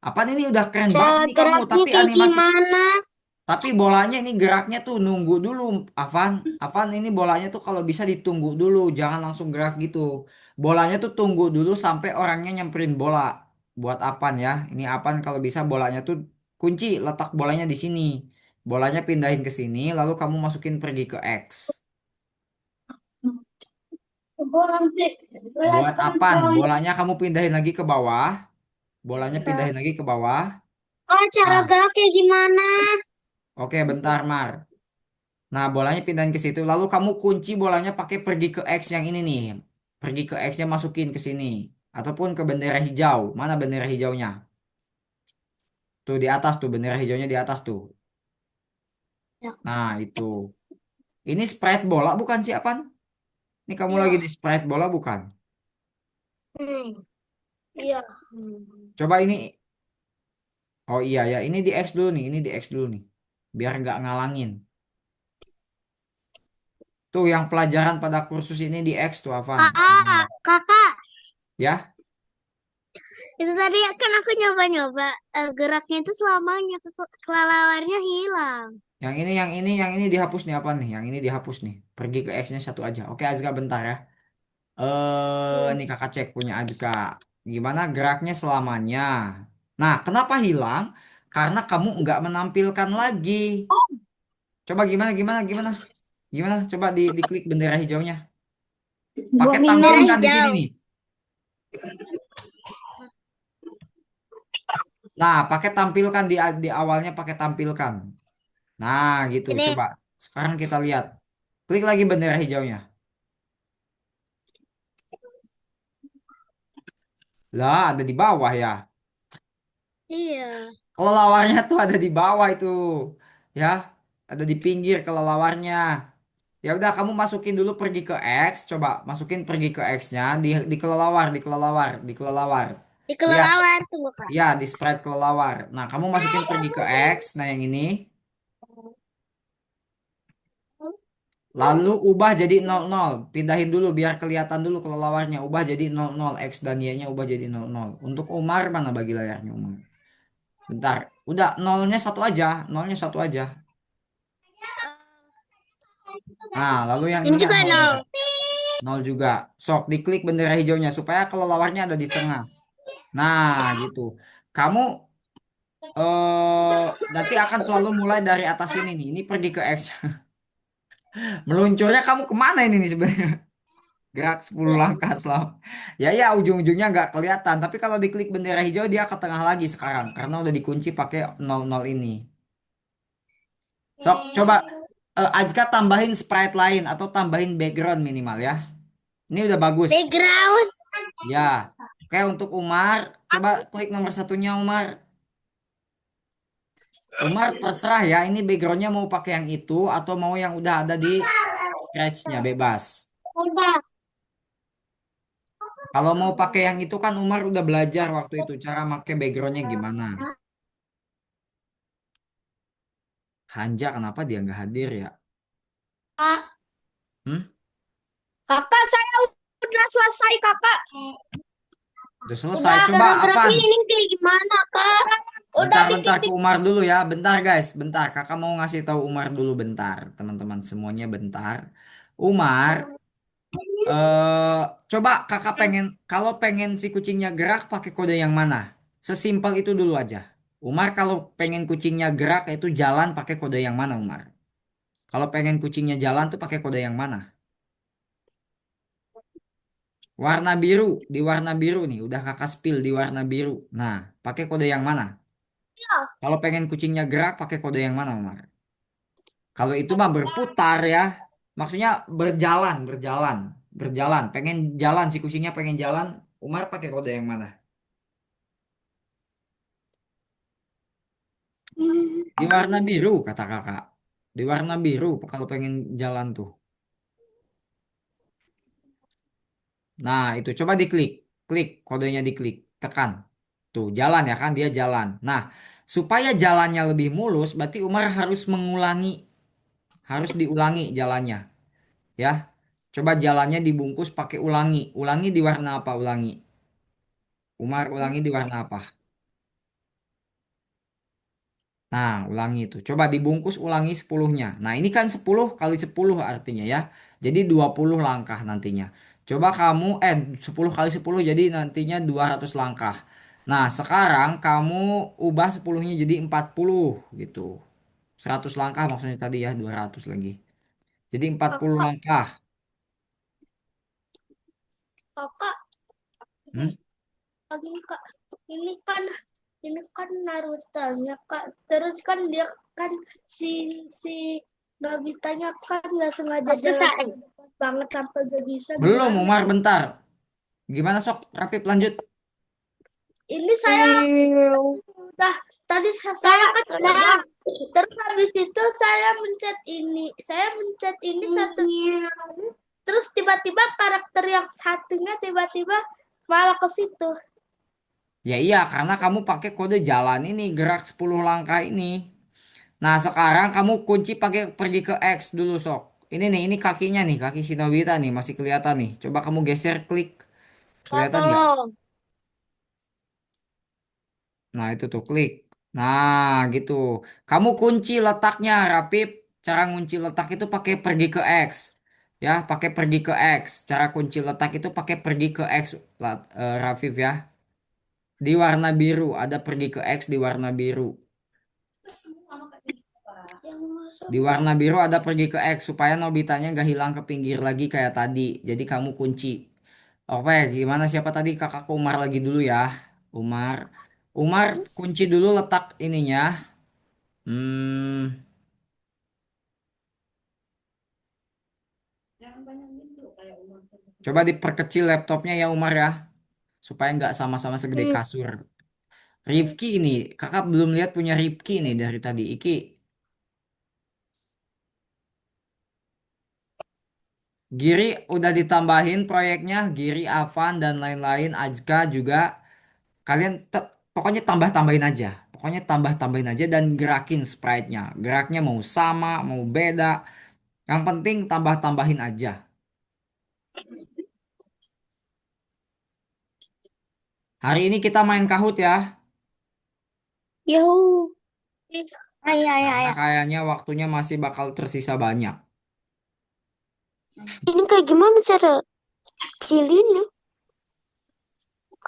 B: Apaan ini udah keren banget
A: Cara
B: ini kamu,
A: geraknya kayak gimana?
B: tapi bolanya ini geraknya tuh nunggu dulu, Afan. Afan ini bolanya tuh kalau bisa ditunggu dulu, jangan langsung gerak gitu. Bolanya tuh tunggu dulu sampai orangnya nyamperin bola. Buat Apan ya. Ini Apan kalau bisa bolanya tuh kunci, letak bolanya di sini. Bolanya pindahin ke sini, lalu kamu masukin pergi ke X.
A: Nanti
B: Buat
A: kelihatan
B: Apan,
A: poin.
B: bolanya kamu pindahin lagi ke bawah. Bolanya pindahin lagi ke bawah.
A: Oh, cara
B: Nah,
A: geraknya gimana?
B: oke bentar, Mar. Nah, bolanya pindahin ke situ. Lalu kamu kunci bolanya pakai pergi ke X yang ini nih. Pergi ke X-nya masukin ke sini. Ataupun ke bendera hijau. Mana bendera hijaunya? Tuh di atas tuh, bendera hijaunya di atas tuh.
A: Ya.
B: Nah, itu. Ini sprite bola bukan sih, Apan? Ini kamu lagi
C: Iya,
B: di sprite bola bukan?
A: Hmm.
C: iya.
B: Coba ini Oh iya ya, ini di X dulu nih, ini di X dulu nih. Biar nggak ngalangin. Tuh yang pelajaran pada kursus ini di X tuh, Avan.
A: Kakak,
B: Ya,
A: itu tadi kan aku nyoba-nyoba geraknya itu selamanya kelelawarnya hilang.
B: yang ini dihapus nih apa nih? Yang ini dihapus nih. Pergi ke X-nya satu aja. Oke, Azka bentar ya. Ini kakak cek punya Azka. Gimana geraknya selamanya? Nah, kenapa hilang? Karena kamu nggak menampilkan lagi. Coba gimana, gimana, gimana? Gimana? Coba diklik bendera hijaunya. Pakai
A: Bendera
B: tampilkan di sini
A: hijau.
B: nih. Nah, pakai tampilkan di awalnya pakai tampilkan. Nah, gitu.
A: Ini
B: Coba. Sekarang kita lihat. Klik lagi bendera hijaunya. Lah, ada di bawah ya.
A: iya.
B: Kelelawarnya tuh ada di bawah itu. Ya, ada di pinggir kelelawarnya. Ya udah kamu masukin dulu pergi ke X, coba masukin pergi ke X-nya di kelelawar, di kelelawar, di kelelawar.
A: Di
B: Lihat,
A: kelelawar tunggu Kak.
B: ya di sprite kelelawar. Nah, kamu masukin pergi ke X, nah yang ini. Lalu ubah jadi 00. Pindahin dulu biar kelihatan dulu kelelawarnya. Ubah jadi 00. X dan Y-nya ubah jadi 00. Untuk Umar mana bagi layarnya Umar? Bentar. Udah nolnya satu aja. Nolnya satu aja. Nah, lalu yang
A: Ini
B: ininya
A: juga
B: nol juga.
A: nol.
B: Nol juga. Sok diklik bendera hijaunya supaya kelelawarnya ada di tengah. Nah, gitu. Kamu nanti akan selalu mulai dari atas ini nih. Ini pergi ke X. Meluncurnya kamu kemana ini nih sebenarnya? Gerak 10 langkah selama. Ya ujung-ujungnya nggak kelihatan. Tapi kalau diklik bendera hijau dia ke tengah lagi sekarang. Karena udah dikunci pakai 00 ini. Sok coba Ajka tambahin sprite lain atau tambahin background minimal ya. Ini udah bagus.
A: Background.
B: Ya. Oke untuk Umar. Coba klik nomor satunya Umar. Umar terserah ya. Ini backgroundnya mau pakai yang itu atau mau yang udah ada di scratch-nya bebas.
A: Udah.
B: Kalau mau pakai yang itu kan Umar udah belajar waktu itu cara pakai backgroundnya gimana. Hanja kenapa dia nggak hadir ya?
A: Kak,
B: Hmm?
A: kakak saya udah selesai kakak.
B: Udah selesai.
A: Udah.
B: Coba
A: Cara gerak
B: apaan?
A: ini kayak gimana kak? Udah
B: Bentar-bentar ke
A: titik-titik.
B: Umar dulu ya. Bentar guys, bentar. Kakak mau ngasih tahu Umar dulu bentar. Teman-teman semuanya bentar. Umar, eh coba kakak pengen, kalau pengen si kucingnya gerak pakai kode yang mana? Sesimpel itu dulu aja. Umar kalau pengen kucingnya gerak itu jalan pakai kode yang mana Umar? Kalau pengen kucingnya jalan tuh pakai kode yang mana? Warna biru, di warna biru nih, udah kakak spill di warna biru. Nah, pakai kode yang mana? Kalau pengen kucingnya gerak pakai kode yang mana Umar? Kalau itu mah berputar ya. Maksudnya berjalan, berjalan, berjalan. Pengen jalan si kucingnya pengen jalan. Umar pakai kode yang mana? Di warna biru kata kakak. Di warna biru kalau pengen jalan tuh. Nah, itu coba diklik. Klik kodenya diklik. Tekan. Tuh, jalan ya kan dia jalan. Nah, supaya jalannya lebih mulus berarti Umar harus mengulangi, harus diulangi jalannya, ya. Coba jalannya dibungkus pakai ulangi. Ulangi di warna apa? Ulangi. Umar ulangi di warna apa? Nah, ulangi itu. Coba dibungkus ulangi 10-nya. Nah, ini kan 10 kali 10 artinya ya. Jadi 20 langkah nantinya. Coba kamu 10 kali 10 jadi nantinya 200 langkah. Nah, sekarang kamu ubah 10-nya jadi 40 gitu. 100 langkah maksudnya tadi ya, 200 lagi. Jadi 40
A: Kakak,
B: langkah.
A: kakak,
B: Hmm?
A: ini kak, ini kan ini kan Naruto-nya kak. Terus kan dia kan si si Nobitanya kan nggak sengaja jalan banget sampai gak bisa
B: Belum,
A: gimana?
B: Umar bentar. Gimana sok? Rapip lanjut.
A: Ini saya udah tadi saya kan udah. Terus habis itu saya mencet ini satu kali. Terus tiba-tiba karakter yang satunya tiba-tiba malah ke situ.
B: Ya iya, karena kamu pakai kode jalan ini, gerak 10 langkah ini. Nah, sekarang kamu kunci pakai pergi ke X dulu, sok. Ini kakinya nih, kaki si Nobita nih, masih kelihatan nih. Coba kamu geser, klik. Kelihatan nggak?
C: Tolong.
B: Nah, itu tuh, klik. Nah, gitu. Kamu kunci letaknya, Rapip. Cara ngunci letak itu pakai pergi ke X. Ya, pakai pergi ke X. Cara kunci letak itu pakai pergi ke X, Rafif ya. Di warna biru, ada pergi ke X di warna biru.
C: Yang masuk
B: Di warna biru ada pergi ke X supaya Nobitanya nggak hilang ke pinggir lagi kayak tadi. Jadi kamu kunci. Oke, gimana siapa tadi kakak Umar lagi dulu ya. Umar. Umar kunci dulu letak ininya. Hmm, coba diperkecil laptopnya ya Umar ya. Supaya nggak sama-sama segede
C: Hmm.
B: kasur. Rifki ini, kakak belum lihat punya Rifki nih dari tadi. Iki, Giri udah ditambahin proyeknya. Giri, Avan, dan lain-lain. Ajka juga. Kalian pokoknya tambah-tambahin aja. Pokoknya tambah-tambahin aja dan gerakin sprite-nya. Geraknya mau sama, mau beda. Yang penting tambah-tambahin aja. Hari ini kita main Kahoot ya.
C: Yahoo.
A: Ih,
C: Ayo, ayo,
B: Karena
C: ayo.
B: kayaknya waktunya masih bakal tersisa banyak.
C: Ini kayak gimana cara kecilin?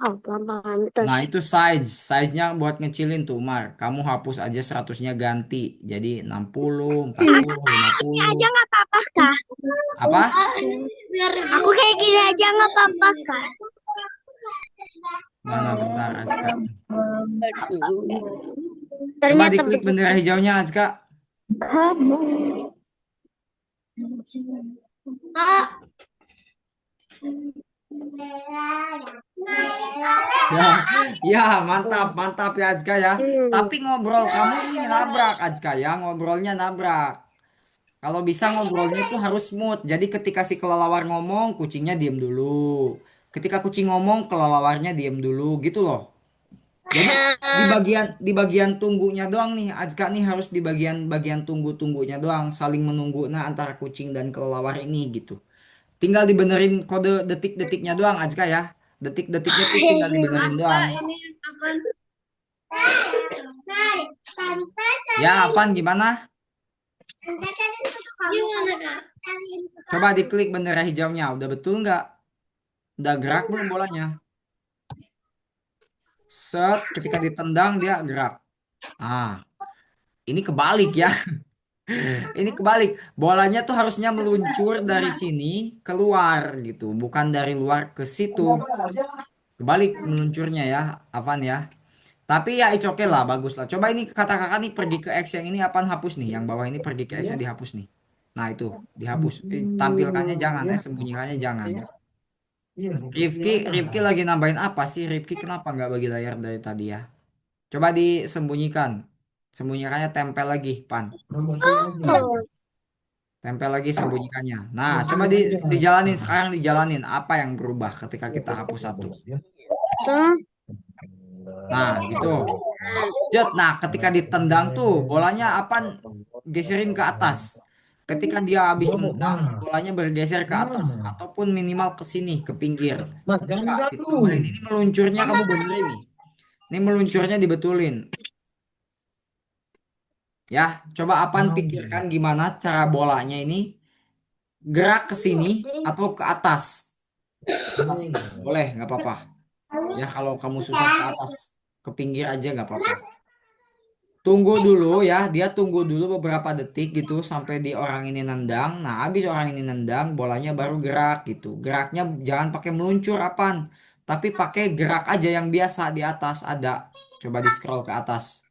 C: Oh, gampang
B: Nah
C: terus.
B: itu size-nya buat ngecilin tuh Mar. Kamu hapus aja 100-nya ganti. Jadi 60, 40,
C: Ini
B: 50.
C: aja nggak apa-apa kah?
B: Apa?
C: Aku kayak gini aja nggak apa-apa kah?
B: Mana bentar Azka. Coba
C: Ternyata
B: diklik
C: begitu.
B: bendera hijaunya Azka.
C: Ah,
B: Ya, ya mantap, mantap ya Azka ya.
C: hmm.
B: Tapi ngobrol kamu ini nabrak Azka ya, ngobrolnya nabrak. Kalau bisa ngobrolnya itu harus smooth. Jadi ketika si kelelawar ngomong, kucingnya diem dulu. Ketika kucing ngomong, kelelawarnya diem dulu, gitu loh. Jadi di bagian tunggunya doang nih, Azka nih harus di bagian tunggu-tunggunya doang, saling menunggu nah antara kucing dan kelelawar ini gitu. Tinggal dibenerin kode detik-detiknya doang Azka ya. Detik-detiknya tuh tinggal dibenerin
D: Maaf
B: doang.
D: Kak, ini kapan?
B: Ya, Avan gimana?
D: Gimana Kak?
B: Coba diklik bendera hijaunya. Udah betul nggak? Udah gerak belum bolanya? Set, ketika ditendang dia gerak. Ah, ini kebalik ya. Ini kebalik. Bolanya tuh harusnya meluncur dari sini keluar gitu, bukan dari luar ke situ. Kebalik meluncurnya ya, Avan ya. Tapi ya it's okay lah, bagus lah. Coba ini kata kakak nih pergi ke X yang ini apaan hapus nih. Yang bawah ini pergi ke X nya dihapus nih. Nah itu dihapus. Tampilkannya jangan ya, sembunyikannya jangan. Rifki lagi nambahin apa sih? Rifki kenapa nggak bagi layar dari tadi ya? Coba disembunyikan. Sembunyikannya tempel lagi, Pan.
C: Oh,
B: Tempel lagi sembunyikannya. Nah, coba dijalanin sekarang dijalanin. Apa yang berubah ketika kita hapus satu?
C: tuh.
B: Nah, gitu. Jod. Nah, ketika ditendang tuh bolanya apa geserin ke atas. Ketika dia habis nendang, bolanya bergeser ke atas ataupun minimal ke sini, ke pinggir. Coba ditambahin ini meluncurnya kamu benerin nih. Ini meluncurnya dibetulin. Ya, coba Apan pikirkan gimana cara bolanya ini gerak ke sini atau ke atas. Atas ini. Boleh, nggak apa-apa. Ya, kalau kamu susah ke atas, ke pinggir aja nggak apa-apa. Tunggu dulu ya, dia tunggu dulu beberapa detik gitu sampai di orang ini nendang. Nah, habis orang ini nendang, bolanya baru gerak gitu. Geraknya jangan pakai meluncur apaan, tapi pakai gerak aja yang biasa di atas ada. Coba di scroll ke atas,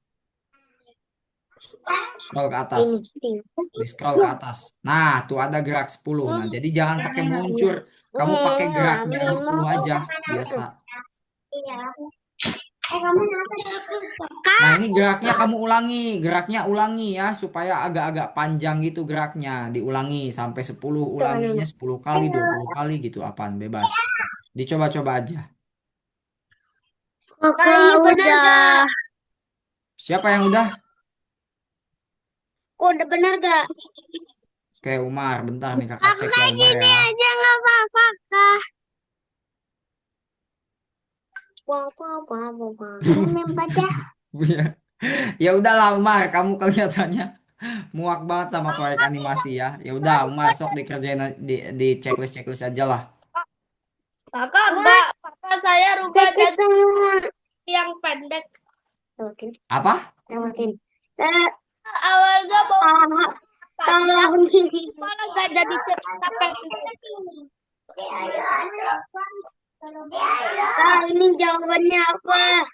B: scroll ke atas,
C: Ini, ini.
B: di scroll ke atas. Nah, tuh ada gerak 10. Nah, jadi jangan pakai meluncur, kamu pakai gerak yang 10 aja biasa. Nah, ini geraknya kamu ulangi, geraknya ulangi ya supaya agak-agak panjang gitu geraknya. Diulangi sampai 10, ulanginya 10 kali, 20 kali gitu apaan bebas. Dicoba-coba aja.
C: Kakak
A: ini benar
C: udah.
A: gak?
B: Siapa yang udah?
A: Kok udah benar gak?
B: Oke, Umar. Bentar nih kakak cek ya
C: Kakak
B: Umar
C: gini
B: ya.
C: aja nggak apa-apa, Kak. Wah, wah, wah, wah, wah. Membaca.
B: Punya. Ya udahlah Umar, kamu kelihatannya muak banget sama proyek animasi ya. Ya udah Umar, sok dikerjain di checklist aja lah.
A: Kakak enggak. Kakak saya rubah
C: Cek
A: jadi
C: semua.
A: yang pendek.
C: Lewatin,
B: Apa?
C: lewatin.
A: Awalnya mau panjang,
C: Tolong.
A: malah gak jadi cerita pendek.
C: Kak, ini jawabannya apa?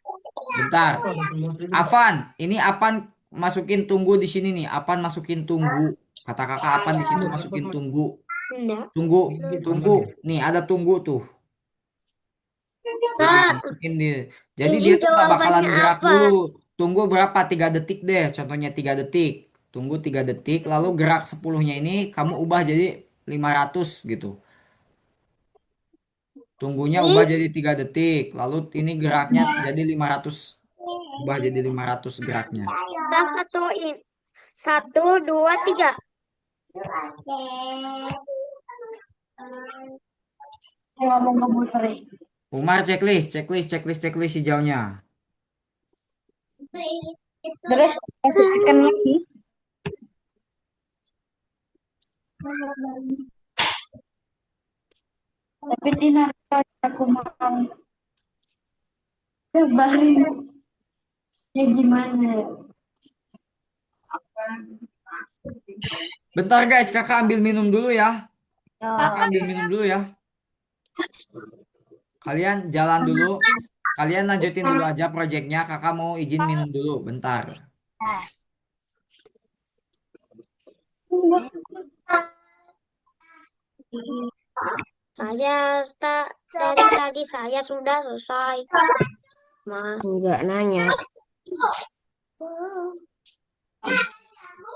B: Bentar. Avan, ini Apan masukin tunggu di sini nih. Apan masukin tunggu. Kata kakak Apan di situ masukin tunggu.
C: Enggak.
B: Tunggu, tunggu. Nih ada tunggu tuh. Nah,
C: Kak,
B: masukin dia. Jadi
C: ini
B: dia tuh nggak bakalan
C: jawabannya
B: gerak
C: apa?
B: dulu. Tunggu berapa? 3 detik deh. Contohnya 3 detik. Tunggu 3 detik. Lalu gerak 10-nya ini kamu ubah jadi 500 gitu. Tunggunya
C: Ini
B: ubah jadi 3 detik. Lalu ini geraknya jadi 500. Ubah jadi 500 geraknya.
C: kita satuin. 1, 2, 3.
A: Ngomong komputer.
B: Umar checklist hijaunya.
A: Terus kasihkan lagi. Tapi Tina aku mau cobain ya gimana?
B: Bentar guys, kakak ambil minum dulu ya. Kakak ambil minum dulu ya. Kalian jalan dulu. Kalian lanjutin dulu aja proyeknya. Kakak mau izin minum dulu. Bentar.
C: Saya dari tadi saya sudah selesai. Enggak nanya.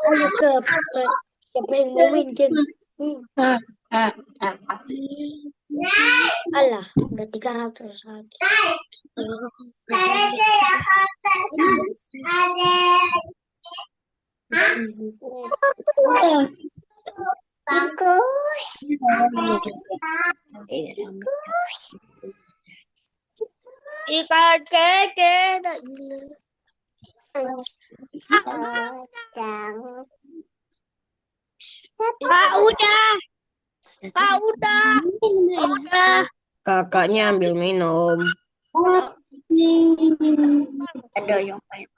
C: Ayo ke yang mau main game. Alah, udah 300 lagi.
A: Ikan keke. Kak udah. Kak udah.
C: Kakaknya ambil minum.
A: Ada yang kayak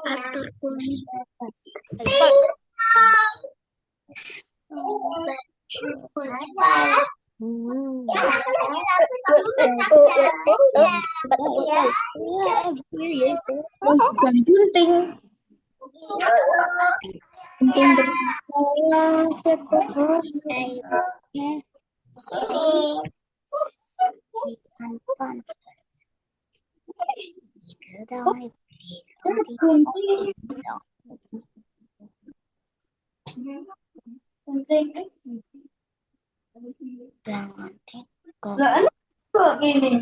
A: atur kulit. Bukan gunting. Gunting Lah, kok gini?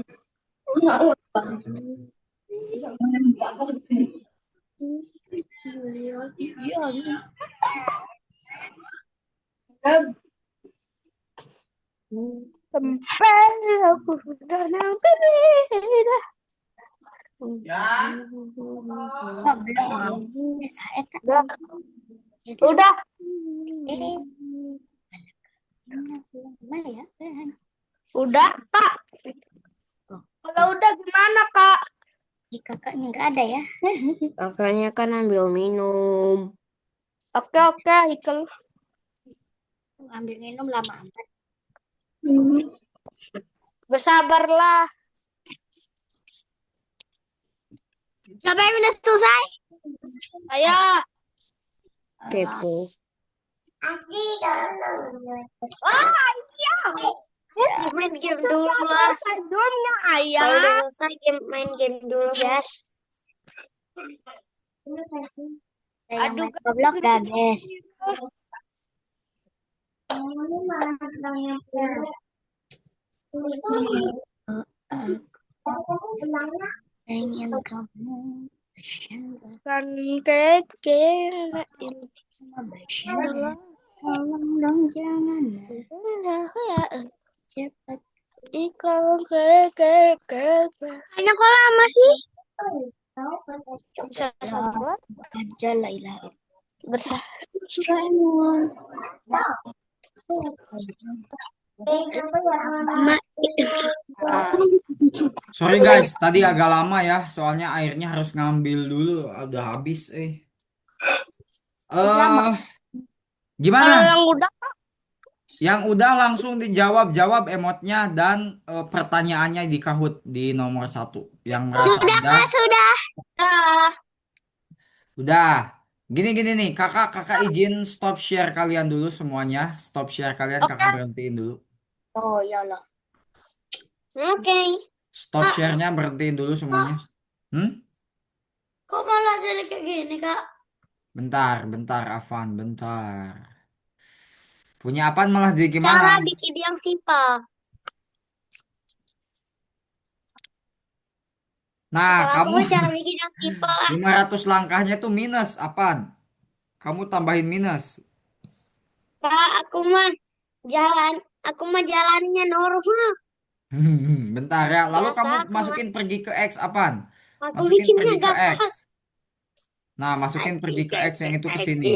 A: Sampai aku sudah nyampe. Udah. Udah, Kak. Kalau udah gimana, Kak? Kakaknya nggak ada ya?
C: Kakaknya kan ambil minum.
A: Oke, Ikel.
C: Ambil minum lama amat.
A: Bersabarlah.
C: Sampai udah selesai.
A: Ayo.
C: Kepo.
A: Oh, iya.
C: Main game dulu lah.
A: Selesai gamenya, ayah.
C: Kalau udah selesai main game dulu, guys.
A: Aduh,
C: Goblok dah, guys.
E: Pengen kamu bersandar
A: Kan keke ini
E: sama bersandar. Tolong dong jangan cepat.
A: iklan keke.
C: Hanya kok lama sih?
A: Bisa sabar.
E: Aja la ilaha
A: Bersah.
E: illallah.
B: Sorry guys, tadi agak lama ya, soalnya airnya harus ngambil dulu, udah habis.
E: Lama.
B: Eh,
A: Kalau
B: gimana?
A: yang udah
B: Yang udah langsung dijawab emotnya dan pertanyaannya di Kahoot di nomor 1. Yang merasa
C: Sudah
B: udah,
C: Kak, sudah.
B: udah. Gini nih, kakak izin stop share kalian dulu semuanya. Stop share kalian, kakak berhentiin dulu.
E: Oh ya Allah.
C: Oke.
B: Stop share-nya berhentiin dulu semuanya. Hmm?
D: Kok malah jadi kayak gini, Kak?
B: Bentar, Afan, bentar. Punya apaan malah jadi gimana?
C: Cara bikin yang simpel.
B: Nah,
C: Kalau aku
B: kamu
C: mau cara bikin yang simpel lah.
B: 500 langkahnya tuh minus, apaan? Kamu tambahin minus.
C: Kak, aku mah jalannya normal.
B: Bentar ya. Lalu
C: Biasa
B: kamu
C: aku mah.
B: masukin pergi ke X apaan?
C: Aku
B: Masukin
C: bikinnya
B: pergi ke X.
C: gampang.
B: Nah, masukin pergi ke X yang itu ke sini.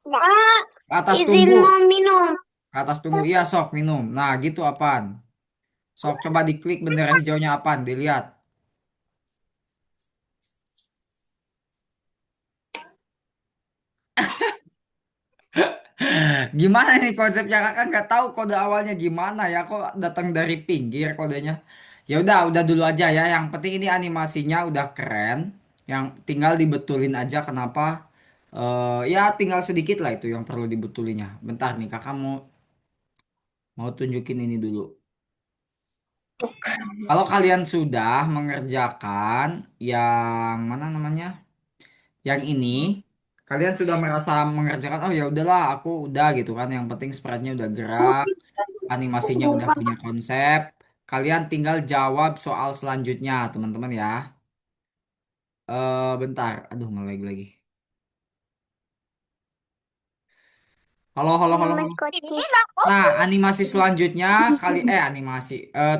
C: Kak,
B: Ke atas
C: izin
B: tunggu.
C: mau minum.
B: Ke atas tunggu. Iya, sok minum. Nah, gitu apaan? Sok coba diklik bendera hijaunya apaan? Dilihat. Gimana nih konsepnya kakak nggak tahu kode awalnya gimana ya kok datang dari pinggir kodenya. Ya udah dulu aja ya. Yang penting ini animasinya udah keren. Yang tinggal dibetulin aja kenapa. Ya tinggal sedikit lah itu yang perlu dibetulinya. Bentar nih kakak mau tunjukin ini dulu. Kalau kalian sudah mengerjakan yang mana namanya? Yang ini kalian sudah merasa mengerjakan oh ya udahlah aku udah gitu kan yang penting sprite-nya udah gerak animasinya udah punya konsep kalian tinggal jawab soal selanjutnya teman-teman ya bentar aduh ngelag lagi halo. Nah, animasi selanjutnya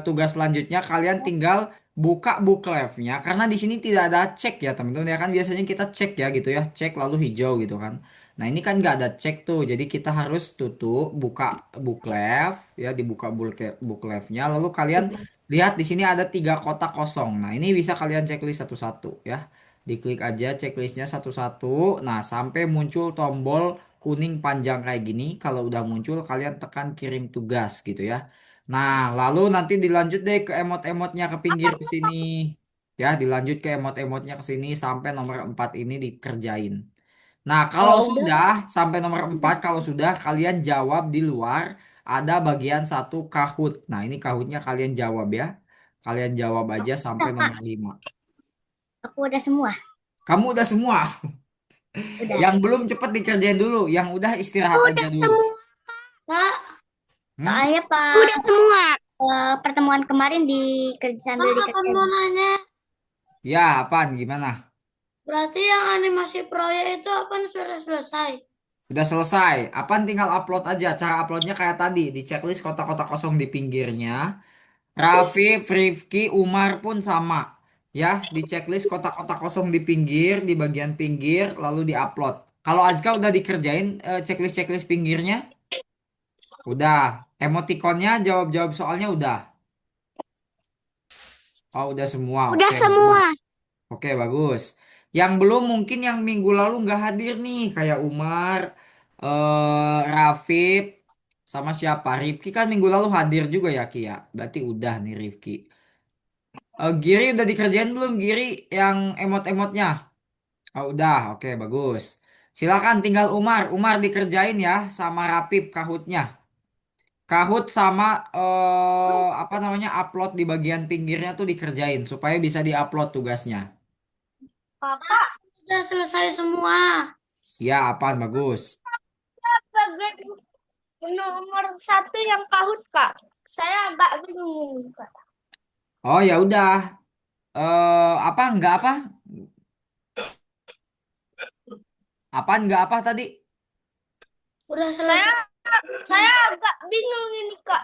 B: tugas selanjutnya kalian tinggal buka bookleftnya karena di sini tidak ada cek ya teman-teman ya kan biasanya kita cek ya gitu ya cek lalu hijau gitu kan. Nah ini kan nggak ada cek tuh jadi kita harus tutup buka bookleft ya dibuka bookleftnya lalu kalian lihat di sini ada 3 kotak kosong. Nah ini bisa kalian checklist satu-satu ya. Diklik aja checklistnya satu-satu. Nah sampai muncul tombol kuning panjang kayak gini. Kalau udah muncul kalian tekan kirim tugas gitu ya. Nah, lalu nanti dilanjut deh ke emot-emotnya ke pinggir ke sini. Ya, dilanjut ke emot-emotnya ke sini sampai nomor 4 ini dikerjain. Nah, kalau
C: Kalau udah,
B: sudah sampai nomor 4 kalau sudah kalian jawab di luar ada bagian satu Kahoot. Nah, ini Kahootnya kalian jawab ya. Kalian jawab aja sampai nomor 5.
E: Aku udah semua.
B: Kamu udah semua.
E: Udah.
B: Yang belum cepet dikerjain dulu, yang udah istirahat aja dulu.
C: semua.
D: Kak,
B: Hmm?
E: Soalnya pas
C: Udah semua.
E: pertemuan kemarin sambil
D: Kak, akan mau
E: dikerjain.
D: nanya.
B: Ya, apaan gimana?
D: Berarti yang animasi proyek itu apa sudah selesai?
B: Udah selesai. Apaan tinggal upload aja. Cara uploadnya kayak tadi. Di checklist kotak-kotak kosong di pinggirnya. Raffi, Rifki, Umar pun sama. Ya, di checklist kotak-kotak kosong di pinggir, di bagian pinggir, lalu di-upload. Kalau Azka udah dikerjain checklist-checklist pinggirnya? Udah. Emoticonnya, jawab-jawab soalnya udah. Oh, udah semua.
C: Udah
B: Oke, bagus.
C: semua.
B: Oke, bagus. Yang belum mungkin yang minggu lalu nggak hadir nih, kayak Umar, Rafif, sama siapa? Rifki kan minggu lalu hadir juga ya, Ki ya. Berarti udah nih Rifki. Giri udah dikerjain belum, Giri? Yang emot-emotnya? Oh, udah. Oke, bagus. Silakan tinggal Umar. Umar dikerjain ya sama Rapip Kahutnya. Kahoot sama apa namanya upload di bagian pinggirnya tuh dikerjain supaya bisa diupload tugasnya.
A: kakak
D: Sudah selesai semua.
B: Ya, apaan bagus.
A: bagian nomor 1 yang Kahoot kak. Saya agak bingung ini kak.
B: Oh ya udah. Apa nggak apa? Apa nggak apa tadi?
C: Udah
A: Saya
C: selesai.
A: saya agak bingung ini Kak.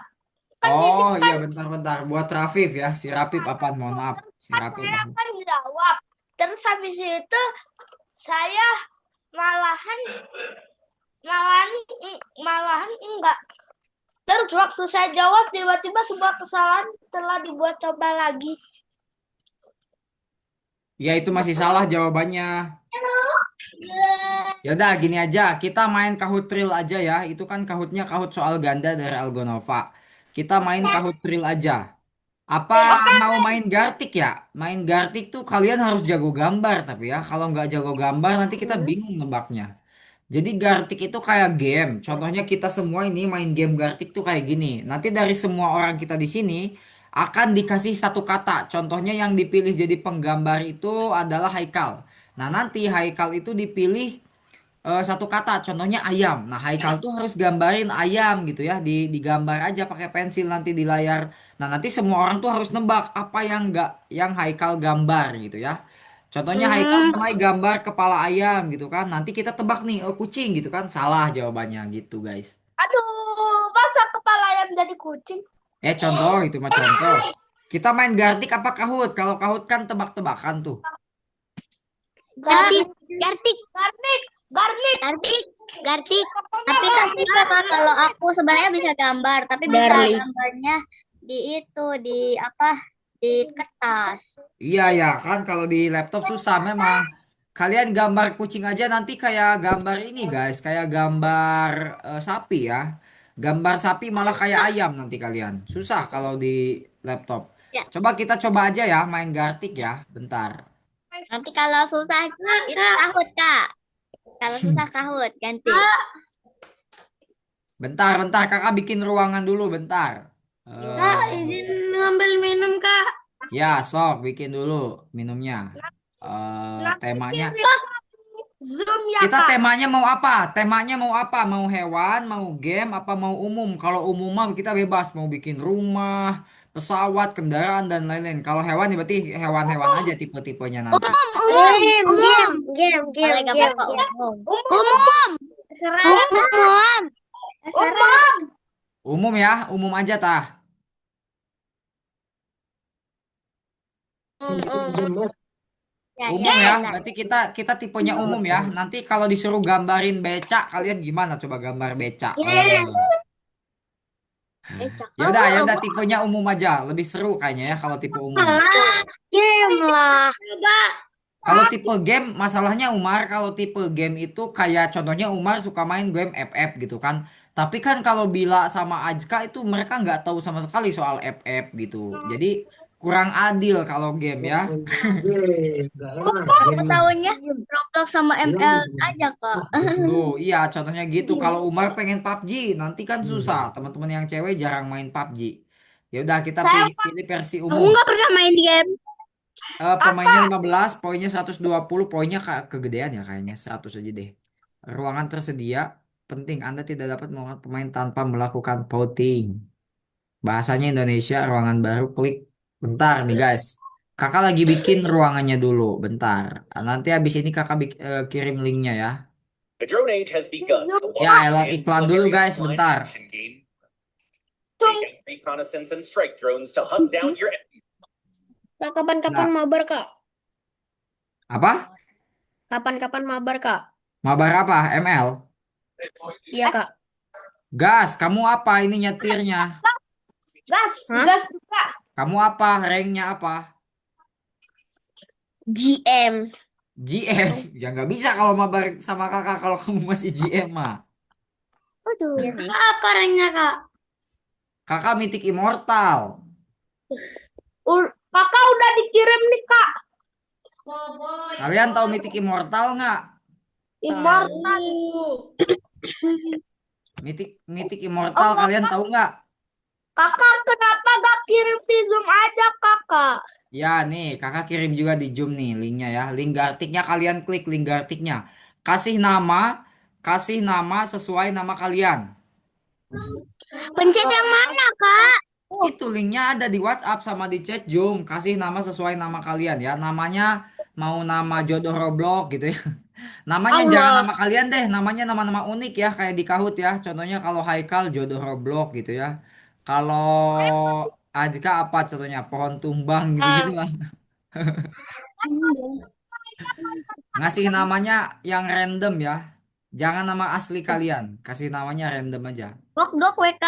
A: Kan ini
B: Oh iya
A: kan
B: bentar-bentar buat Rafif ya. Si Rafif apaan? Mohon maaf. Si
A: kan
B: Rafif
A: saya
B: maksud.
A: kan jawab. Terus habis itu saya malahan malahan malahan enggak. Terus waktu saya jawab tiba-tiba sebuah kesalahan telah dibuat coba lagi.
B: Ya itu masih salah jawabannya. Ya udah gini aja, kita main Kahoot Trill aja ya. Itu kan Kahootnya Kahoot soal ganda dari Algonova. Kita main Kahoot Trill aja. Apa mau main Gartic ya? Main Gartic tuh kalian harus jago gambar tapi ya. Kalau nggak jago gambar nanti kita bingung nebaknya. Jadi Gartic itu kayak game. Contohnya kita semua ini main game Gartic tuh kayak gini. Nanti dari semua orang kita di sini akan dikasih satu kata. Contohnya yang dipilih jadi penggambar itu adalah Haikal. Nah nanti Haikal itu dipilih satu kata. Contohnya ayam. Nah Haikal tuh harus gambarin ayam gitu ya. Digambar aja pakai pensil nanti di layar. Nah nanti semua orang tuh harus nebak apa yang nggak yang Haikal gambar gitu ya. Contohnya Haikal mulai gambar kepala ayam gitu kan. Nanti kita tebak nih, oh kucing gitu kan. Salah jawabannya gitu guys.
A: Aduh, masa kepala yang jadi kucing?
B: Contoh itu mah contoh. Kita main Gartik apa Kahoot? Kalau Kahoot kan tebak-tebakan tuh.
E: Gartik, Gartik,
A: Garnik, garnik.
E: Gartik, Gartik. Tapi kan bisa Kak, kalau aku sebenarnya bisa gambar, tapi bisa
C: Garlic.
E: gambarnya di itu, di apa? Di kertas.
B: Iya ya kan kalau di laptop susah memang. Kalian gambar kucing aja nanti kayak gambar ini guys, kayak gambar sapi ya. Gambar sapi malah kayak ayam nanti kalian. Susah kalau di laptop.
E: Ya,
B: Kita coba aja ya main Gartic ya, bentar.
E: nanti kalau susah itu Kahoot, Kak. Kalau susah Kahoot, ganti.
B: Bentar, bentar kakak bikin ruangan dulu bentar.
C: Kak,
B: Eh,
C: izin ngambil minum, Kak.
B: ya sok bikin dulu minumnya. Temanya.
A: Zoom ya
B: Kita
A: Kak.
B: temanya mau apa? Temanya mau apa? Mau hewan, mau game, apa mau umum? Kalau umum mah kita bebas mau bikin rumah, pesawat, kendaraan dan lain-lain. Kalau hewan ya berarti hewan-hewan aja tipe-tipenya nanti.
E: Boleh gak Bapak umum? Terserah.
A: Umum.
B: Umum ya, umum aja tah.
E: Ya,
B: Umum
E: ya,
B: ya,
E: ya.
B: berarti kita kita tipenya umum ya. Nanti kalau disuruh gambarin becak, kalian gimana coba gambar becak? Ya udah tipenya umum aja, lebih seru kayaknya ya kalau tipe umum.
E: Game lah.
B: Kalau tipe game, masalahnya Umar, kalau tipe game itu kayak contohnya Umar suka main game FF gitu kan. Tapi kan kalau Bila sama Ajka itu mereka nggak tahu sama sekali soal FF gitu. Jadi kurang adil kalau game ya.
E: Aku tahunya Roblox sama ML aja Kak.
B: Tuh, iya contohnya gitu. Kalau Umar pengen PUBG, nanti kan susah. Teman-teman yang cewek jarang main PUBG. Ya udah kita
A: Saya
B: pilih versi
E: Aku
B: umum.
E: nggak pernah main game.
B: Pemainnya 15, poinnya 120, poinnya kegedean ya kayaknya 100 aja deh. Ruangan tersedia, penting Anda tidak dapat menggunakan pemain tanpa melakukan voting. Bahasanya Indonesia, ruangan baru, klik. Bentar nih guys. Kakak lagi bikin ruangannya dulu, bentar. Nanti habis ini kakak kirim linknya ya.
F: The drone age has begun. The
B: Ya,
F: launch
B: elah
F: and
B: iklan dulu
F: military
B: guys,
F: online
B: bentar.
F: action game. Take out reconnaissance and strike drones to hunt down your
C: Kak, kapan-kapan
B: Nah,
C: mabar, Kak?
B: apa?
C: Kapan-kapan mabar, Kak?
B: Mabar apa? ML?
C: Iya, Kak.
B: Gas, kamu apa ini nyetirnya?
A: gas,
C: Hah?
A: gas juga.
B: Kamu apa? Ranknya apa?
C: GM.
B: GM. Ya nggak bisa kalau mabar sama kakak kalau kamu masih GM mah.
A: Aduh.
E: Iya sih.
C: Kak, apa ranknya, Kak?
B: Kakak Mythic Immortal.
A: Kakak udah dikirim nih Kak.
B: Kalian tahu Mythic Immortal nggak?
A: Immortal.
B: Mythic Immortal kalian tahu nggak?
A: Kakak kenapa gak kirim di Zoom aja Kakak?
B: Ya nih, kakak kirim juga di Zoom nih linknya ya. Link Gartiknya kalian klik link Gartiknya. Kasih nama sesuai nama kalian.
E: Pencet yang mana Kak?
B: Itu linknya ada di WhatsApp sama di chat Zoom. Kasih nama sesuai nama kalian ya. Namanya mau nama jodoh Roblox gitu ya. Namanya jangan
A: Allah.
B: nama kalian deh. Namanya nama-nama unik ya. Kayak di Kahoot ya. Contohnya kalau Haikal jodoh Roblox gitu ya. Kalau Ajka apa contohnya? Pohon tumbang gitu-gitu lah. Ngasih namanya yang random ya. Jangan nama asli kalian. Kasih namanya random aja.
E: Gok gok WK.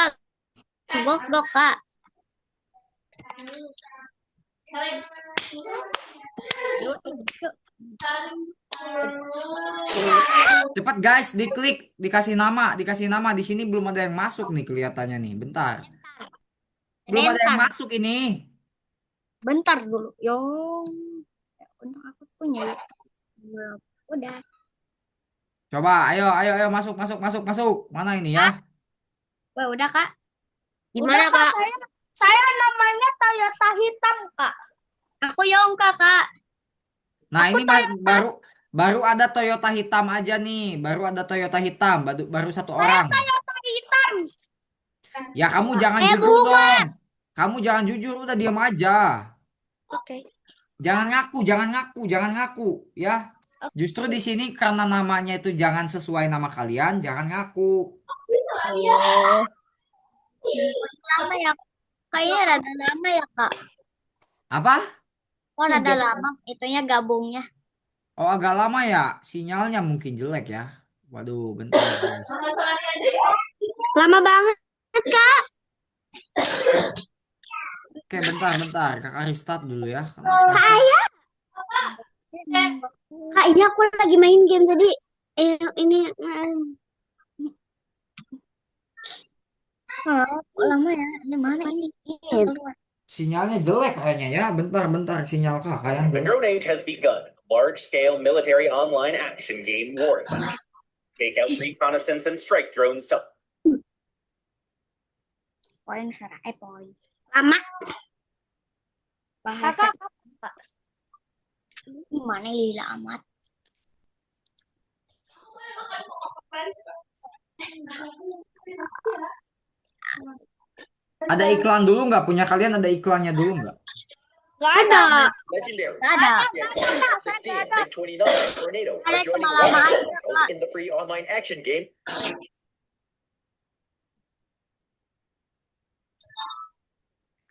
E: Gok gok Kak.
B: Cepat guys, diklik, dikasih nama, dikasih nama. Di sini belum ada yang masuk nih kelihatannya nih. Bentar. Belum ada yang
E: Bentar.
B: masuk ini.
E: Bentar dulu. Yo. Untuk aku punya. Udah.
B: Coba, ayo, ayo, ayo masuk, masuk, masuk, masuk. Mana ini ya?
E: Wah, udah Kak.
C: Gimana,
A: Udah, Kak,
C: Kak?
A: saya namanya Toyota hitam, Kak.
E: Aku Yongka Kak.
B: Nah, ini baru baru ada Toyota hitam aja nih. Baru ada Toyota hitam, baru satu orang.
A: Toyota hitam.
B: Ya, kamu jangan jujur dong. Kamu jangan jujur, udah diam aja.
A: Oke.
B: Jangan ngaku, jangan ngaku, jangan ngaku, ya. Justru di sini karena namanya itu jangan sesuai nama kalian, jangan ngaku.
C: Oh,
E: Lama ya. Kayaknya rada lama ya Kak.
B: Apa?
E: Kok rada lama itunya gabungnya.
B: Oh, agak lama ya. Sinyalnya mungkin jelek ya. Waduh, bentar ya, guys.
C: lama banget, Kak.
B: Oke, bentar, bentar. Kakak restart dulu ya. Kenapa sih?
C: Kak, ini aku lagi main game, jadi ini
E: Kok lama ya? Ini mana ini?
B: Sinyalnya jelek kayaknya ya. Bentar, bentar. Sinyal kakak yang
F: The
B: jelek.
F: Drone Age has begun. Large-scale military online action game Warzone. Take out reconnaissance and strike drones to
E: Poin serai poin.
C: lama.
E: Bahasa
A: Kakak,
E: gimana lila amat.
B: Ada iklan dulu nggak? Punya kalian ada iklannya dulu nggak?
A: nggak ada.
F: Legendary.
E: Gak ada.
F: Yeah, 16, MiG-29, and Tornado
E: Ada
F: are joining
E: cuma lama aja,
F: Warzone in the free online action game.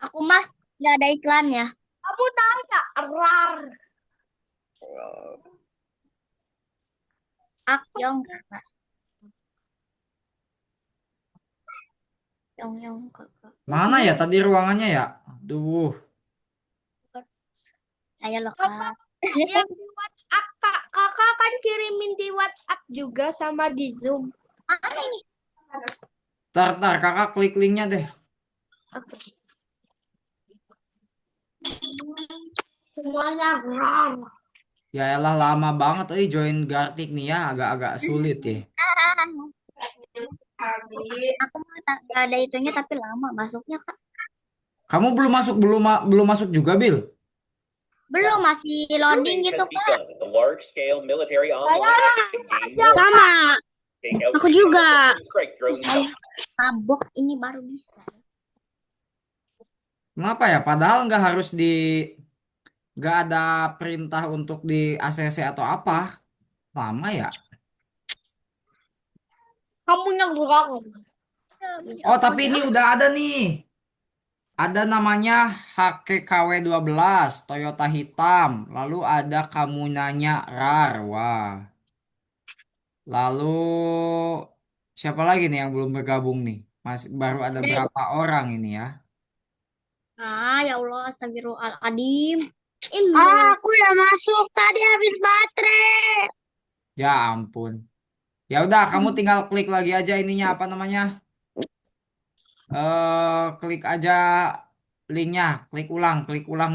E: Aku mah nggak ada iklannya.
A: Kamu tahu nggak? Rar.
E: Yong Kak. Yong Kakak.
B: Mana ya tadi ruangannya ya? Aduh.
E: Ayo loh Kak.
A: Yang di WhatsApp, Kak. Kakak kan kirimin di WhatsApp juga sama di Zoom.
E: Mana ini?
B: Tar, kakak klik linknya deh.
A: Oke. Semuanya rar.
B: Ya elah lama banget join Gartic nih ya. Agak-agak sulit ya.
E: Aku mah nggak ada itunya tapi lama masuknya Kak.
B: Kamu belum masuk juga, Bil?
E: Belum masih
F: Drone
E: loading
F: Age
E: gitu
F: has
E: Kak.
F: begun. The large-scale military online action game Warzone.
C: Sama.
F: Take out
C: Aku juga.
F: reconnaissance and strike drones to
E: Mabok ini baru bisa.
B: Kenapa ya? Padahal nggak ada perintah untuk di ACC atau apa. Lama ya?
A: Kamu yang rar.
B: Oh, tapi ini udah ada nih. Ada namanya HKKW 12 Toyota hitam. Lalu ada kamu nanya RAR. Wah. Lalu siapa lagi nih yang belum bergabung nih? Baru ada berapa orang ini ya?
E: Ya Allah, astagfirullahaladzim.
C: Aku udah masuk tadi habis baterai.
B: Ya ampun. Ya udah, kamu tinggal klik lagi aja ininya apa namanya? Klik aja linknya, klik ulang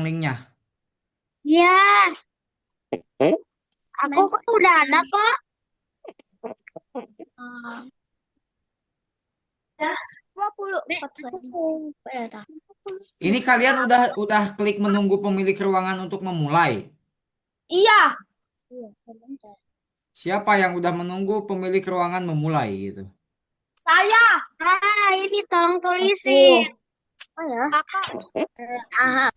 B: linknya.
C: Ya, aku udah ada kok.
E: Ah,
A: 20.
B: Ini kalian udah klik menunggu pemilik ruangan untuk memulai.
A: Iya.
B: Siapa yang udah menunggu pemilik ruangan memulai gitu?
A: Saya.
C: Ini tolong tulisin.
E: Oh ya.
A: Kakak,
E: Aha.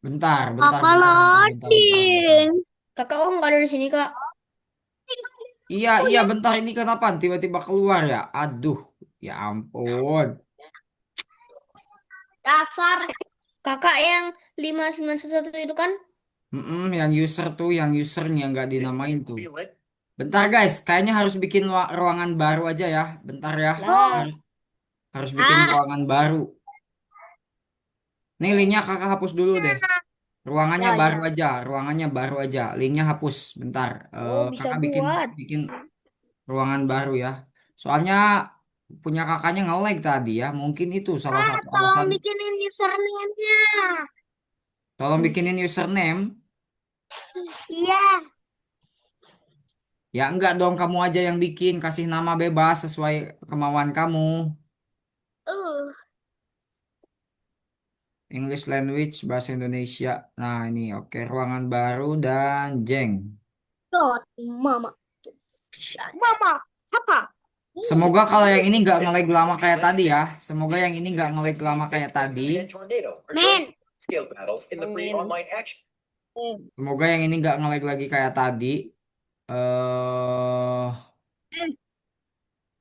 B: Bentar, bentar,
C: Kakak
B: bentar, bentar, bentar, bentar, bentar.
C: loading. Kakak oh nggak ada di sini kak.
B: Iya, iya, bentar, ini kenapa tiba-tiba keluar ya? Aduh, ya ampun.
A: dasar.
C: Kakak yang 5911 itu kan?
B: Yang user tuh, yang usernya nggak dinamain tuh.
F: Feel it?
B: Bentar guys, kayaknya harus bikin ruangan baru aja ya. Bentar ya.
C: Lah.
B: Harus bikin ruangan baru. Nih linknya kakak hapus dulu deh. Ruangannya
E: Ya,
B: baru
E: ya.
B: aja, ruangannya baru aja. Linknya hapus. Bentar.
C: Oh bisa
B: Kakak bikin
C: buat.
B: bikin ruangan baru ya. Soalnya punya kakaknya nge-lag tadi ya. Mungkin itu salah satu
E: Tolong
B: alasan.
E: bikinin username-nya.
B: Tolong bikinin username.
E: Iya.
B: Ya enggak dong, kamu aja yang bikin. Kasih nama bebas sesuai kemauan kamu. English language, bahasa Indonesia. Nah ini oke. Ruangan baru dan jeng.
E: Tuh, mama.
A: Mama, apa?
B: Semoga kalau yang ini nggak nge-lag lama kayak tadi ya. Semoga yang ini nggak nge-lag lama kayak tadi.
F: And Tornado are
E: Men.
F: joining scale battles in the free
C: Amin.
F: online action.
B: Semoga yang ini nggak nge-lag lagi kayak tadi. eh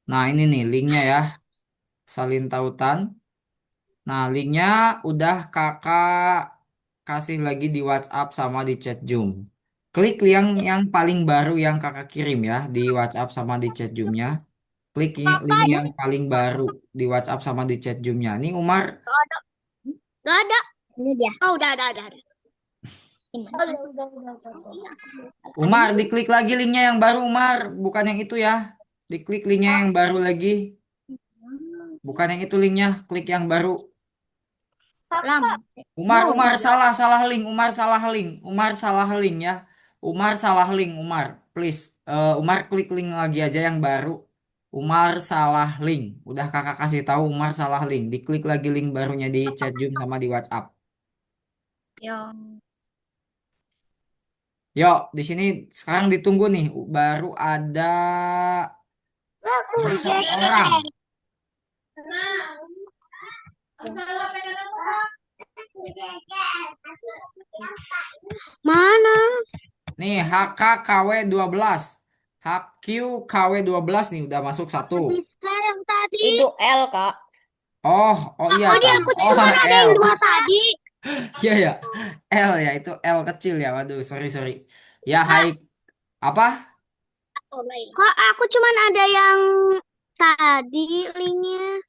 B: Nah ini nih linknya ya. Salin tautan. Nah linknya udah kakak kasih lagi di WhatsApp sama di chat Zoom. Klik yang paling baru yang kakak kirim ya di WhatsApp sama di chat Zoom-nya. Klik link yang paling baru di WhatsApp sama di chat Zoom-nya. Nih Umar,
E: Gak ada. Ini dia.
C: Oh udah.
E: Ini.
B: Umar diklik lagi linknya yang baru Umar, bukan yang itu ya. Diklik linknya yang baru lagi, bukan yang itu linknya. Klik yang baru.
E: Lam.
B: Umar salah link, Umar salah link ya. Umar salah link, Umar. Please, Umar klik link lagi aja yang baru. Umar salah link. Udah kakak kasih tahu Umar salah link. Diklik lagi link barunya di chat Zoom sama di WhatsApp.
E: Yo.
B: Yuk, di sini sekarang ditunggu nih. Baru ada baru satu orang.
C: Mana?
B: Nih, HKKW 12. HQKW 12 nih udah masuk satu.
E: Bisa yang tadi.
C: Itu L kak.
B: Oh iya
E: Oh, dia
B: tadi.
E: aku cuma ada
B: L.
E: yang dua tadi.
B: Iya ya. L ya, itu L kecil ya. Waduh, sorry. Ya, hai. Apa?
E: Kok aku cuma ada yang tadi linknya.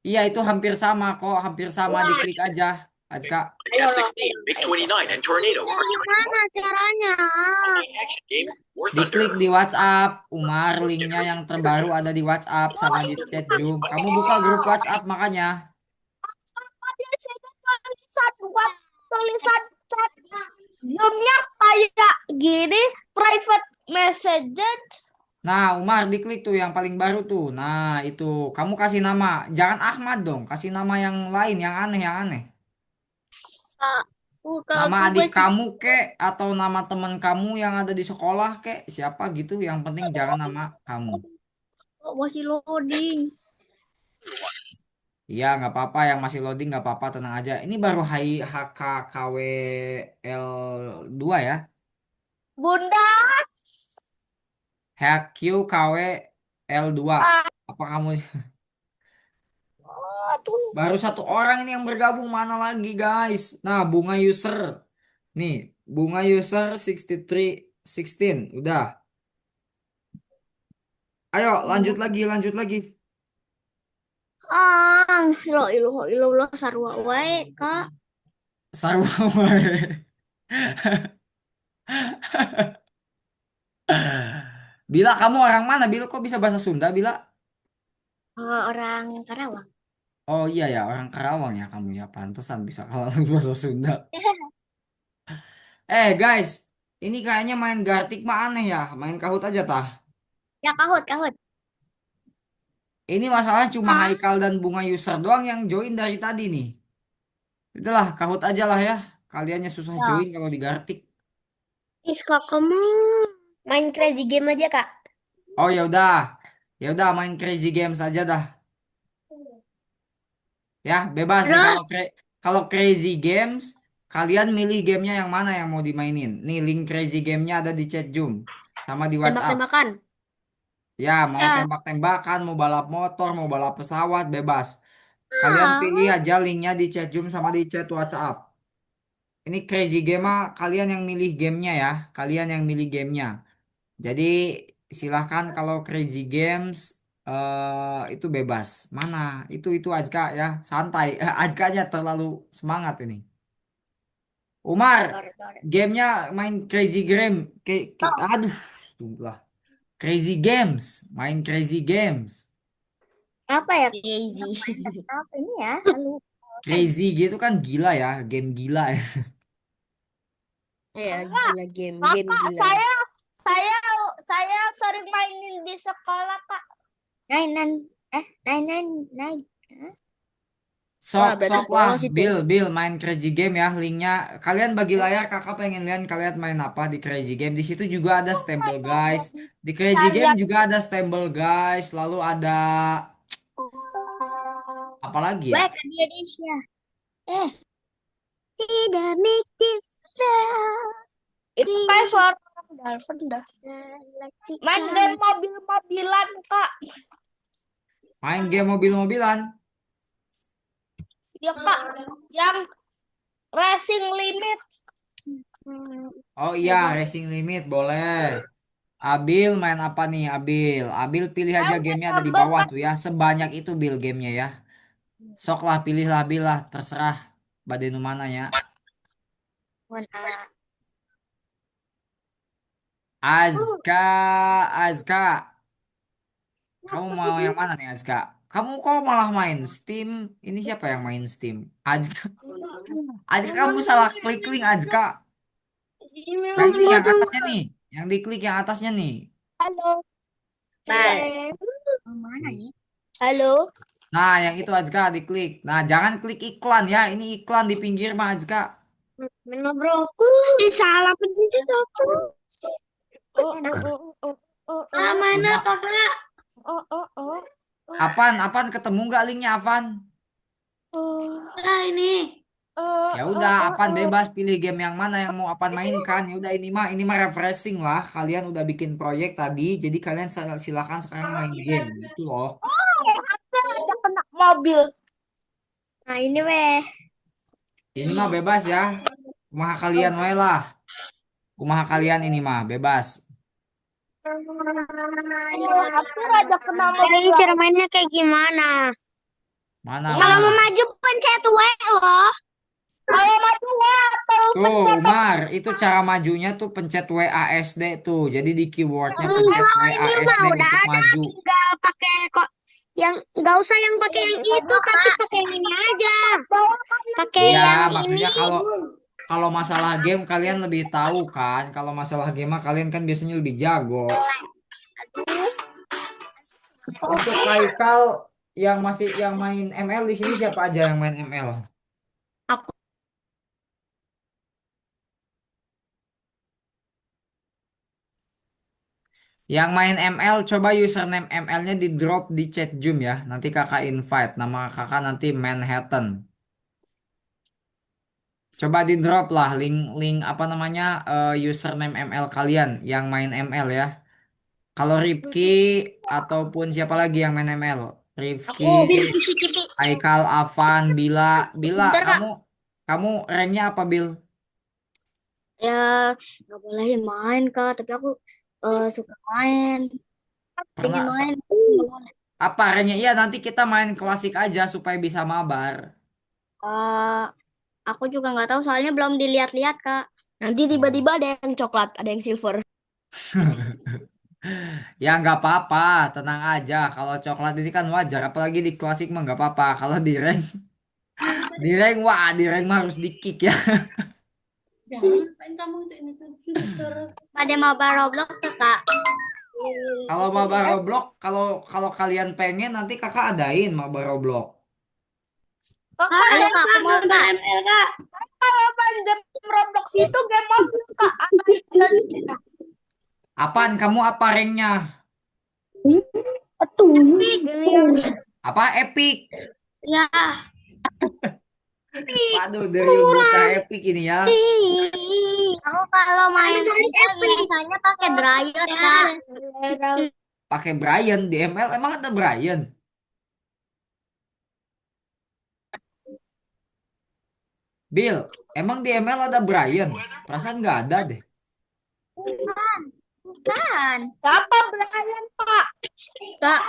B: Iya, itu hampir sama kok, hampir sama. Diklik aja. Kak.
F: F-16, MiG-29, and Tornado are joining
E: Gimana caranya?
F: online action game War Thunder.
B: Diklik di WhatsApp, Umar. Linknya yang terbaru ada di WhatsApp sama di chat Zoom. Kamu buka grup WhatsApp makanya.
A: Dia tulisan bukan tulisan chat. Zoom-nya kayak gini, private message.
B: Nah, Umar diklik tuh yang paling baru tuh. Nah, itu kamu kasih nama. Jangan Ahmad dong, kasih nama yang lain, yang aneh. Nama adik kamu kek atau nama teman kamu yang ada di sekolah kek, siapa gitu. Yang penting jangan nama kamu.
E: Kok masih loading?
B: Iya, nggak apa-apa yang masih loading nggak apa-apa, tenang aja. Ini baru HKKWL2 ya.
A: Bunda,
B: HQKWL2. Apa kamu baru satu orang ini yang bergabung, mana lagi guys? Nah, bunga user. Nih, bunga user 6316. Udah. Ayo, lanjut lagi.
E: Lo ilu sarwa wae, Kak.
B: Sarwa wae. Bila kamu orang mana? Bila kok bisa bahasa Sunda, Bila?
E: Orang Karawang.
B: Oh iya ya, orang Karawang ya kamu ya. Pantesan bisa kalau bahasa Sunda. Guys, ini kayaknya main Gartic mah aneh ya. Main Kahoot aja tah.
E: Ya, kahut.
B: Ini masalahnya cuma Haikal dan Bunga user doang yang join dari tadi nih. Udahlah, Kahoot aja lah ya. Kaliannya susah
E: Ya.
B: join kalau di Gartic.
C: Kak kamu main crazy game aja kak.
B: Oh ya udah. Ya udah main Crazy Games aja dah. Ya, bebas nih
E: Terus?
B: kalau Crazy Games, kalian milih gamenya yang mana yang mau dimainin. Nih, link Crazy Gamenya ada di chat Zoom sama di WhatsApp.
C: Tembak-tembakan.
B: Ya, mau
E: Ya.
B: tembak-tembakan, mau balap motor, mau balap pesawat, bebas. Kalian pilih aja linknya di chat Zoom sama di chat WhatsApp. Ini Crazy Game mah kalian yang milih gamenya ya. Kalian yang milih gamenya. Jadi silahkan kalau Crazy Games itu bebas. Mana? Itu Azka ya. Santai. Azkanya terlalu semangat ini. Umar, gamenya main Crazy Game. Aduh, lah. Crazy Games. Main Crazy Games.
E: Apa ya?
C: Crazy.
E: Apa ini ya? Lalu.
B: Crazy gitu kan gila ya. Game gila ya.
C: Ya, gila game
A: Kakak,
C: gila.
A: saya sering mainin di sekolah, Kak.
E: Nine.
C: Wah,
B: Sok
C: berarti
B: sok lah,
C: polos itu.
B: Bill main Crazy Game ya linknya. Kalian bagi layar kakak pengen lihat kalian main apa di Crazy Game. Di situ juga ada Stumble Guys. Di Crazy Game
A: Saya
B: juga ada Stumble Guys. Lalu ada apa lagi ya?
E: Weh, kan dia Desya. Tidak make difference.
A: itu kayak suara orang Dalvin dah. Main game mobil-mobilan, Kak.
B: Main game mobil-mobilan.
A: Ya, Kak. Yang racing limit.
B: Oh iya, Racing Limit boleh. Abil main apa nih, Abil? Abil pilih aja gamenya ada di bawah tuh ya. Sebanyak itu Bill gamenya ya. Sok lah, pilihlah Bil lah, terserah. Badenu mana ya? Azka, Azka. Kamu mau yang mana nih Azka? Kamu kok malah main Steam? Ini siapa yang main Steam? Azka. Azka kamu salah klik link Azka. Yang ini yang atasnya nih. Yang diklik yang atasnya nih.
A: Halo.
E: Mana ya?
A: Halo.
B: Nah, yang itu Azka diklik. Nah, jangan klik iklan ya. Ini iklan di pinggir mah Azka.
E: Mana bro? Salah pencet aku.
D: Main
B: Cuma
D: apa, Kak?
B: Apan ketemu nggak linknya Avan?
D: Nah, ini.
B: Ya udah, Apan bebas pilih game yang mana yang mau Apan mainkan. Ya udah ini mah refreshing lah. Kalian udah bikin proyek tadi, jadi kalian silakan sekarang main game gitu loh.
A: Ada kena mobil.
E: Nah ini weh.
B: Ini mah bebas ya. Kumaha kalian wae lah. Kumaha kalian ini mah bebas.
A: Aku ada kena mobil.
E: Ini cara mainnya kayak gimana?
B: Mana
E: Kalau mau
B: mana?
E: maju pencet W loh.
A: Kalau maju atau
B: Tuh, Umar, itu cara majunya tuh pencet WASD tuh. Jadi di keywordnya pencet
E: Enggak, ini mah
B: WASD
E: udah
B: untuk
E: ada.
B: maju.
E: Tinggal pakai kok yang nggak usah yang pakai yang itu, tapi pakai yang ini aja. Pakai
B: Iya,
E: yang
B: maksudnya
E: ini.
B: kalau masalah game kalian lebih tahu kan. Kalau masalah game mah kalian kan biasanya lebih jago. Untuk Haikal yang main ML di sini siapa aja yang main ML?
C: Aku.
B: Yang main ML coba username ML-nya di drop di chat Zoom ya. Nanti kakak invite. Nama kakak nanti Manhattan. Coba di drop lah link apa namanya username ML kalian yang main ML ya. Kalau Rifki ataupun siapa lagi yang main ML? Rifki, Haikal, Avan, Bila,
E: Bentar, Kak.
B: kamu ranknya apa Bil?
E: Ya nggak boleh main Kak, tapi aku suka main. Pengen
B: Pernah
E: main.
B: apa ranknya? Iya nanti kita main klasik aja supaya bisa mabar.
E: Eh, aku juga nggak tahu soalnya belum dilihat-lihat Kak.
C: Nanti tiba-tiba ada yang coklat, ada yang silver.
B: Ya nggak apa-apa, tenang aja. Kalau coklat ini kan wajar, apalagi di klasik mah nggak apa-apa. Kalau wah di rank mah harus di kick ya.
D: Jangan ngapain kamu itu ini tuh. Disuruh.
E: Ada mabar Roblox tuh Kak.
B: Kalau mabar Roblox, kalau kalian pengen nanti kakak adain mabar Roblox.
E: Ayo Kak, aku mau Kak.
D: ML, Kak.
A: Kalau main game Roblox itu game mobil, Kak.
B: Apaan kamu apa ranknya?
E: Epic.
B: Apa epic?
E: Ya.
B: Waduh, The Real Bocah Epic ini ya.
E: Aku kalau main ML biasanya pakai dryer, Kak.
B: Pakai Brian di ML, emang ada Brian? Bill, emang di ML ada Brian? Perasaan nggak ada deh.
E: Bukan.
A: Siapa Brian, Pak?
C: Kak,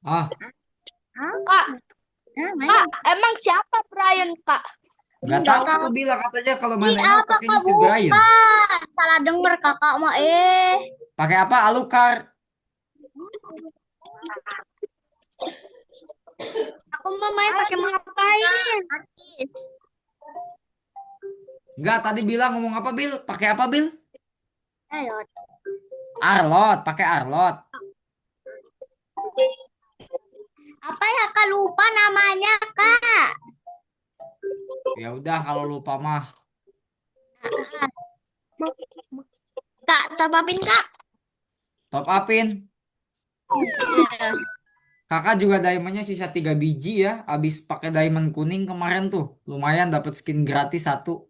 B: Ah,
A: Kak,
E: Main.
A: Kak, emang siapa Brian, Kak?
B: nggak tahu tuh Bill katanya kalau main
E: Ih,
B: ML
E: apa
B: pakainya
E: Kak?
B: si Brian.
E: Bukan. Salah denger kakak mah.
B: Pakai apa? Alucard.
E: Aku mau main pakai ngapain? Artis.
B: Enggak, tadi bilang ngomong apa Bill? Pakai apa Bill?
E: Ayo.
B: Arlot, pakai Arlot.
E: Apa ya Kak, lupa namanya Kak?
B: Ya udah kalau lupa mah.
C: Kak, tapapin Kak.
B: Top upin.
C: Iya.
B: Kakak juga diamondnya sisa 3 biji ya. Abis pakai diamond kuning kemarin tuh. Lumayan dapat skin gratis 1.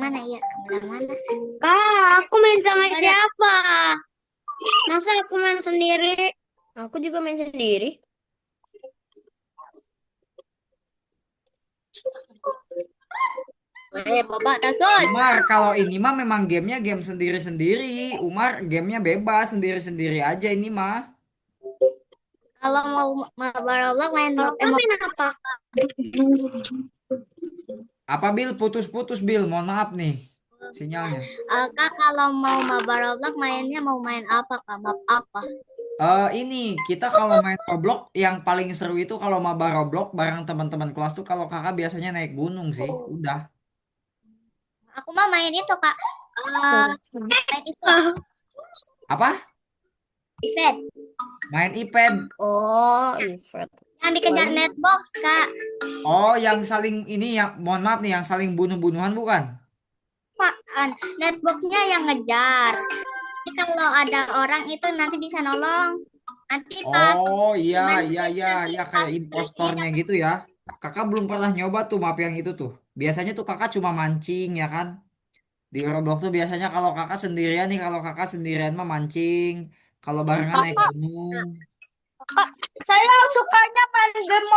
E: Mana ya? Mana? Kak, aku main sama siapa? Masa aku main sendiri?
C: Aku juga main sendiri.
E: Bapak takut.
B: Umar, kalau ini mah memang gamenya game sendiri-sendiri. Umar, gamenya bebas sendiri-sendiri aja ini mah.
E: Kalau mau mabar Roblox main main apa?
B: Apa Bill? Putus-putus Bill. Mohon maaf nih sinyalnya.
E: Kak, kalau mau mabar Roblox mainnya mau main apa Kak? Map apa?
B: Ini kita kalau main Roblox yang paling seru itu kalau mabar Roblox bareng teman-teman kelas tuh kalau kakak biasanya naik gunung sih. Udah.
E: Aku mah main itu Kak. Main itu
B: Apa?
E: event.
B: Main iPad.
C: Oh, event.
E: Yang dikejar netbox Kak.
B: Oh, yang saling ini yang mohon maaf nih yang saling bunuh-bunuhan bukan?
E: Pak, netboxnya yang ngejar. Jadi kalau ada orang itu nanti bisa nolong. Nanti pas
B: Oh iya
E: bantu
B: iya iya
E: nanti
B: iya
E: pas
B: kayak impostornya gitu ya. Kakak belum pernah nyoba tuh map yang itu tuh. Biasanya tuh kakak cuma mancing ya kan. Di Roblox tuh biasanya kalau kakak sendirian nih kalau kakak sendirian mah mancing. Kalau barengan naik
A: Kakak,
B: gunung.
A: Kak, saya sukanya main game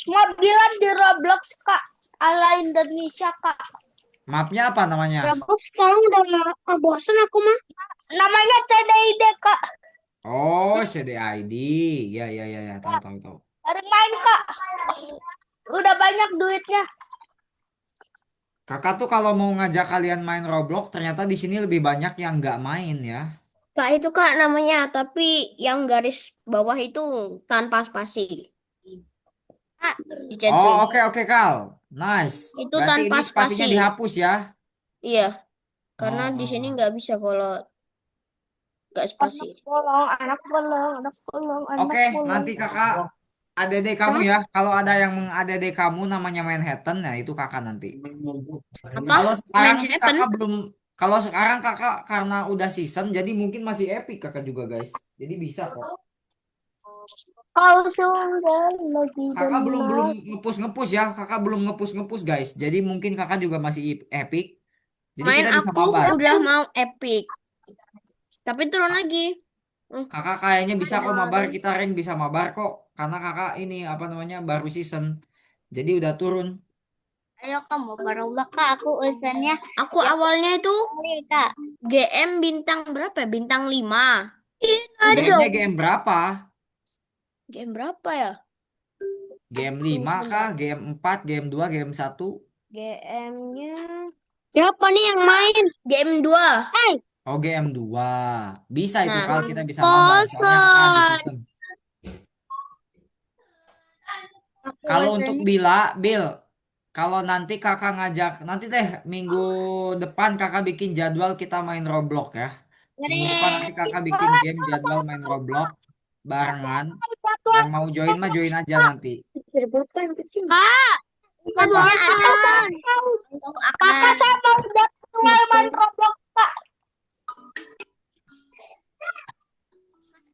A: mobilan di Roblox, Kak. Ala Indonesia, Kak.
B: Mapnya apa namanya?
E: Roblox sekarang udah bosan aku mah.
A: Namanya CDID, Kak.
B: Oh, CDID. Ya ya ya ya tahu tahu tahu.
A: Sering main, Kak. Udah banyak duitnya.
B: Kakak tuh kalau mau ngajak kalian main Roblox ternyata di sini lebih banyak yang nggak main ya.
C: Kak, itu Kak namanya, tapi yang garis bawah itu tanpa spasi.
E: Kak,
C: Dicancel.
B: Oh oke oke Kal. Nice.
C: Itu
B: Berarti
C: tanpa
B: ini spasinya
C: spasi.
B: dihapus ya.
C: Iya, karena
B: Oh,
C: di
B: oh,
C: sini
B: oh.
C: nggak bisa kalau nggak spasi.
A: Anak polong, anak polong, anak
B: Oke,
A: polong.
B: nanti kakak ADD kamu ya. Kalau ada yang meng-ADD kamu namanya Manhattan, ya itu kakak nanti.
C: Apa?
B: Kalau sekarang sih
C: Manhattan?
B: kakak belum. Kalau sekarang kakak karena udah season, jadi mungkin masih epic kakak juga guys. Jadi bisa kok.
A: Kau sudah lagi
B: Kakak belum
A: benar.
B: ngepush ya. Kakak belum ngepush guys. Jadi mungkin kakak juga masih epic. Jadi
C: Main
B: kita bisa
C: aku
B: mabar.
C: udah mau epic, tapi turun lagi.
B: Kakak kayaknya bisa kok mabar. Kita rank bisa mabar kok. Karena kakak ini apa namanya baru season. Jadi udah turun.
E: ayo kamu Roblox Kak, aku urusannya
C: Aku awalnya itu
E: kali Kak.
C: GM bintang berapa ya? Bintang 5.
B: Gamenya game berapa?
C: Game berapa ya?
B: Game 5 kah? Game 4, game 2, game 1?
C: GM-nya
E: Siapa nih yang main?
C: game 2.
B: Oh, game 2. Bisa itu
C: Nah,
B: kalau kita bisa mabar. Soalnya kakak habis season.
E: Aku
B: Kalau untuk
E: urusannya
B: Bill, kalau nanti kakak ngajak, nanti deh minggu depan kakak bikin jadwal kita main Roblox ya. Minggu depan nanti kakak bikin game jadwal main Roblox barengan. Yang mau join mah join aja nanti.
A: Kak,
E: Misalnya ada untuk
A: kakak
E: akan
A: saya mau jadwal main Roblox, Kak.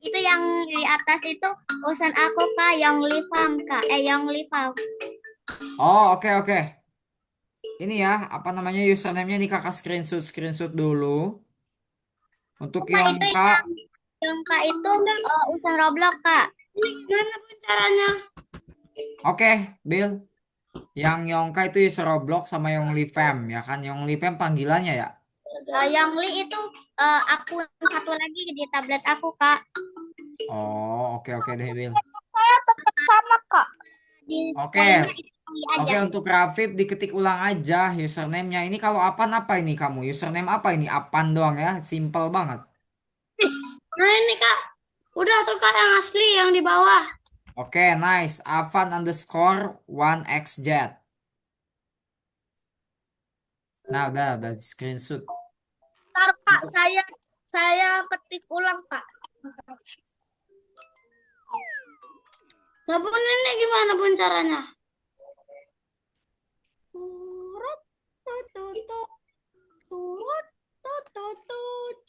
E: itu yang di atas itu urusan aku Kak, yang live farm Kak, yang live farm.
B: Oh, oke oke. Ini ya, apa namanya username-nya nih kakak screenshot dulu. Untuk
E: Kak itu
B: Yongka,
E: yang Kak itu urusan Roblox Kak.
D: Ini gimana pun caranya?
B: oke, Bill. Yang Yongka itu user Roblox sama Yonglifam ya kan? Yonglifam panggilannya ya.
E: Yang Li itu akun satu lagi di tablet aku Kak.
B: Oh, oke oke deh, Bill.
A: Saya tetap sama, Kak.
E: Di
B: Oke.
E: lainnya itu Li
B: Oke,
E: aja.
B: untuk Rafif diketik ulang aja username-nya. Ini kalau Apan apa ini kamu? Username apa ini? Apan doang ya, simple banget.
D: Nah ini Kak, udah tuh Kak yang asli yang di bawah.
B: Oke, nice. Avan underscore 1xz. Nah, udah di screenshot.
A: Ntar, Kak, saya ketik ulang, Kak.
D: Nah pun ini gimana pun caranya? Turut, tutut, turut, tutut,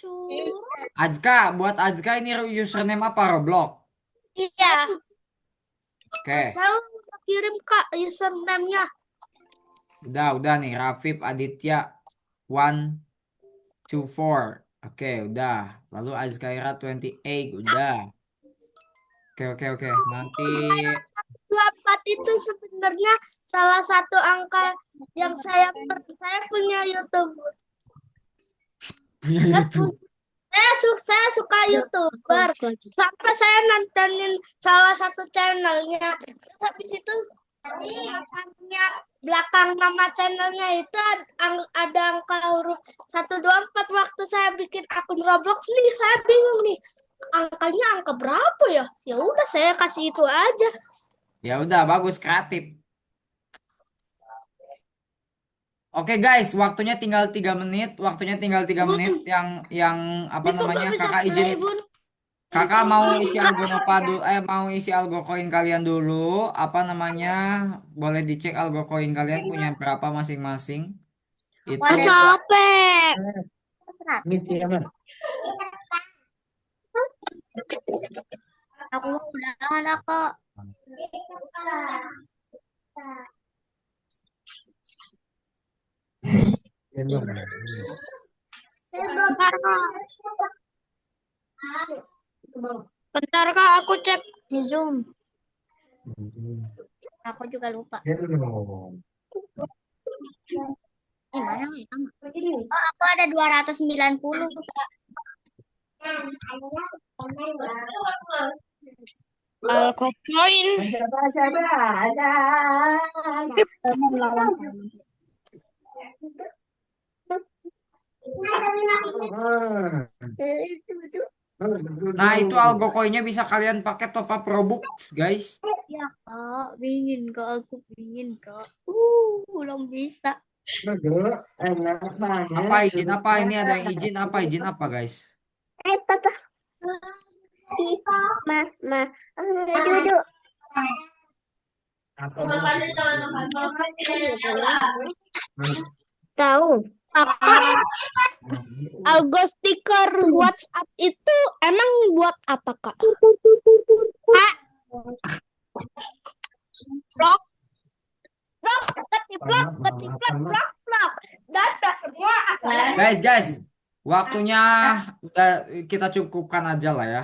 D: curut.
B: Ajka, buat Ajka ini username apa Roblox?
A: Iya.
B: Oke,
A: Saya udah kirim, Kak, username-nya.
B: udah nih Rafif Aditya 124. Oke, udah. Lalu Azkaira 28, udah. Oke. Nanti
A: 24 itu sebenarnya salah satu angka yang saya punya YouTube.
B: punya YouTube.
A: Saya suka YouTuber. Sampai saya nontonin salah satu channelnya. Terus habis itu belakangnya, belakang nama channelnya itu ada angka huruf 124. Waktu saya bikin akun Roblox nih, saya bingung nih. Angkanya angka berapa ya? Ya udah saya kasih itu aja.
B: Ya udah, bagus, kreatif. Oke guys, waktunya tinggal 3 menit.
D: Bun,
B: Yang apa
D: ini kok
B: namanya?
D: gak bisa
B: Kakak izin.
D: play Bun?
B: Kakak mau isi algo Nova dulu, mau isi algo koin kalian dulu. Apa namanya? Boleh dicek algo koin kalian punya berapa masing-masing. Itu
A: Capek.
E: 100. Aku mau udahan Kak.
A: Bentar Kak, aku cek di Zoom.
E: Aku juga lupa. Gimana ya? Oh, aku ada 290 Kak.
A: Alkopoin.
B: Nah, itu algo koinnya bisa kalian pakai top up Robux, guys.
E: Ya Kak, pingin Kak, aku pingin Kak. Belum bisa.
B: Apa izin apa? Ini ada yang izin apa, guys?
A: Papa. Duduk. Tahu. Algo stiker WhatsApp itu emang buat apa, Kak? Blok. Ketiplok. Data semua.
B: Guys, waktunya udah kita cukupkan aja lah ya.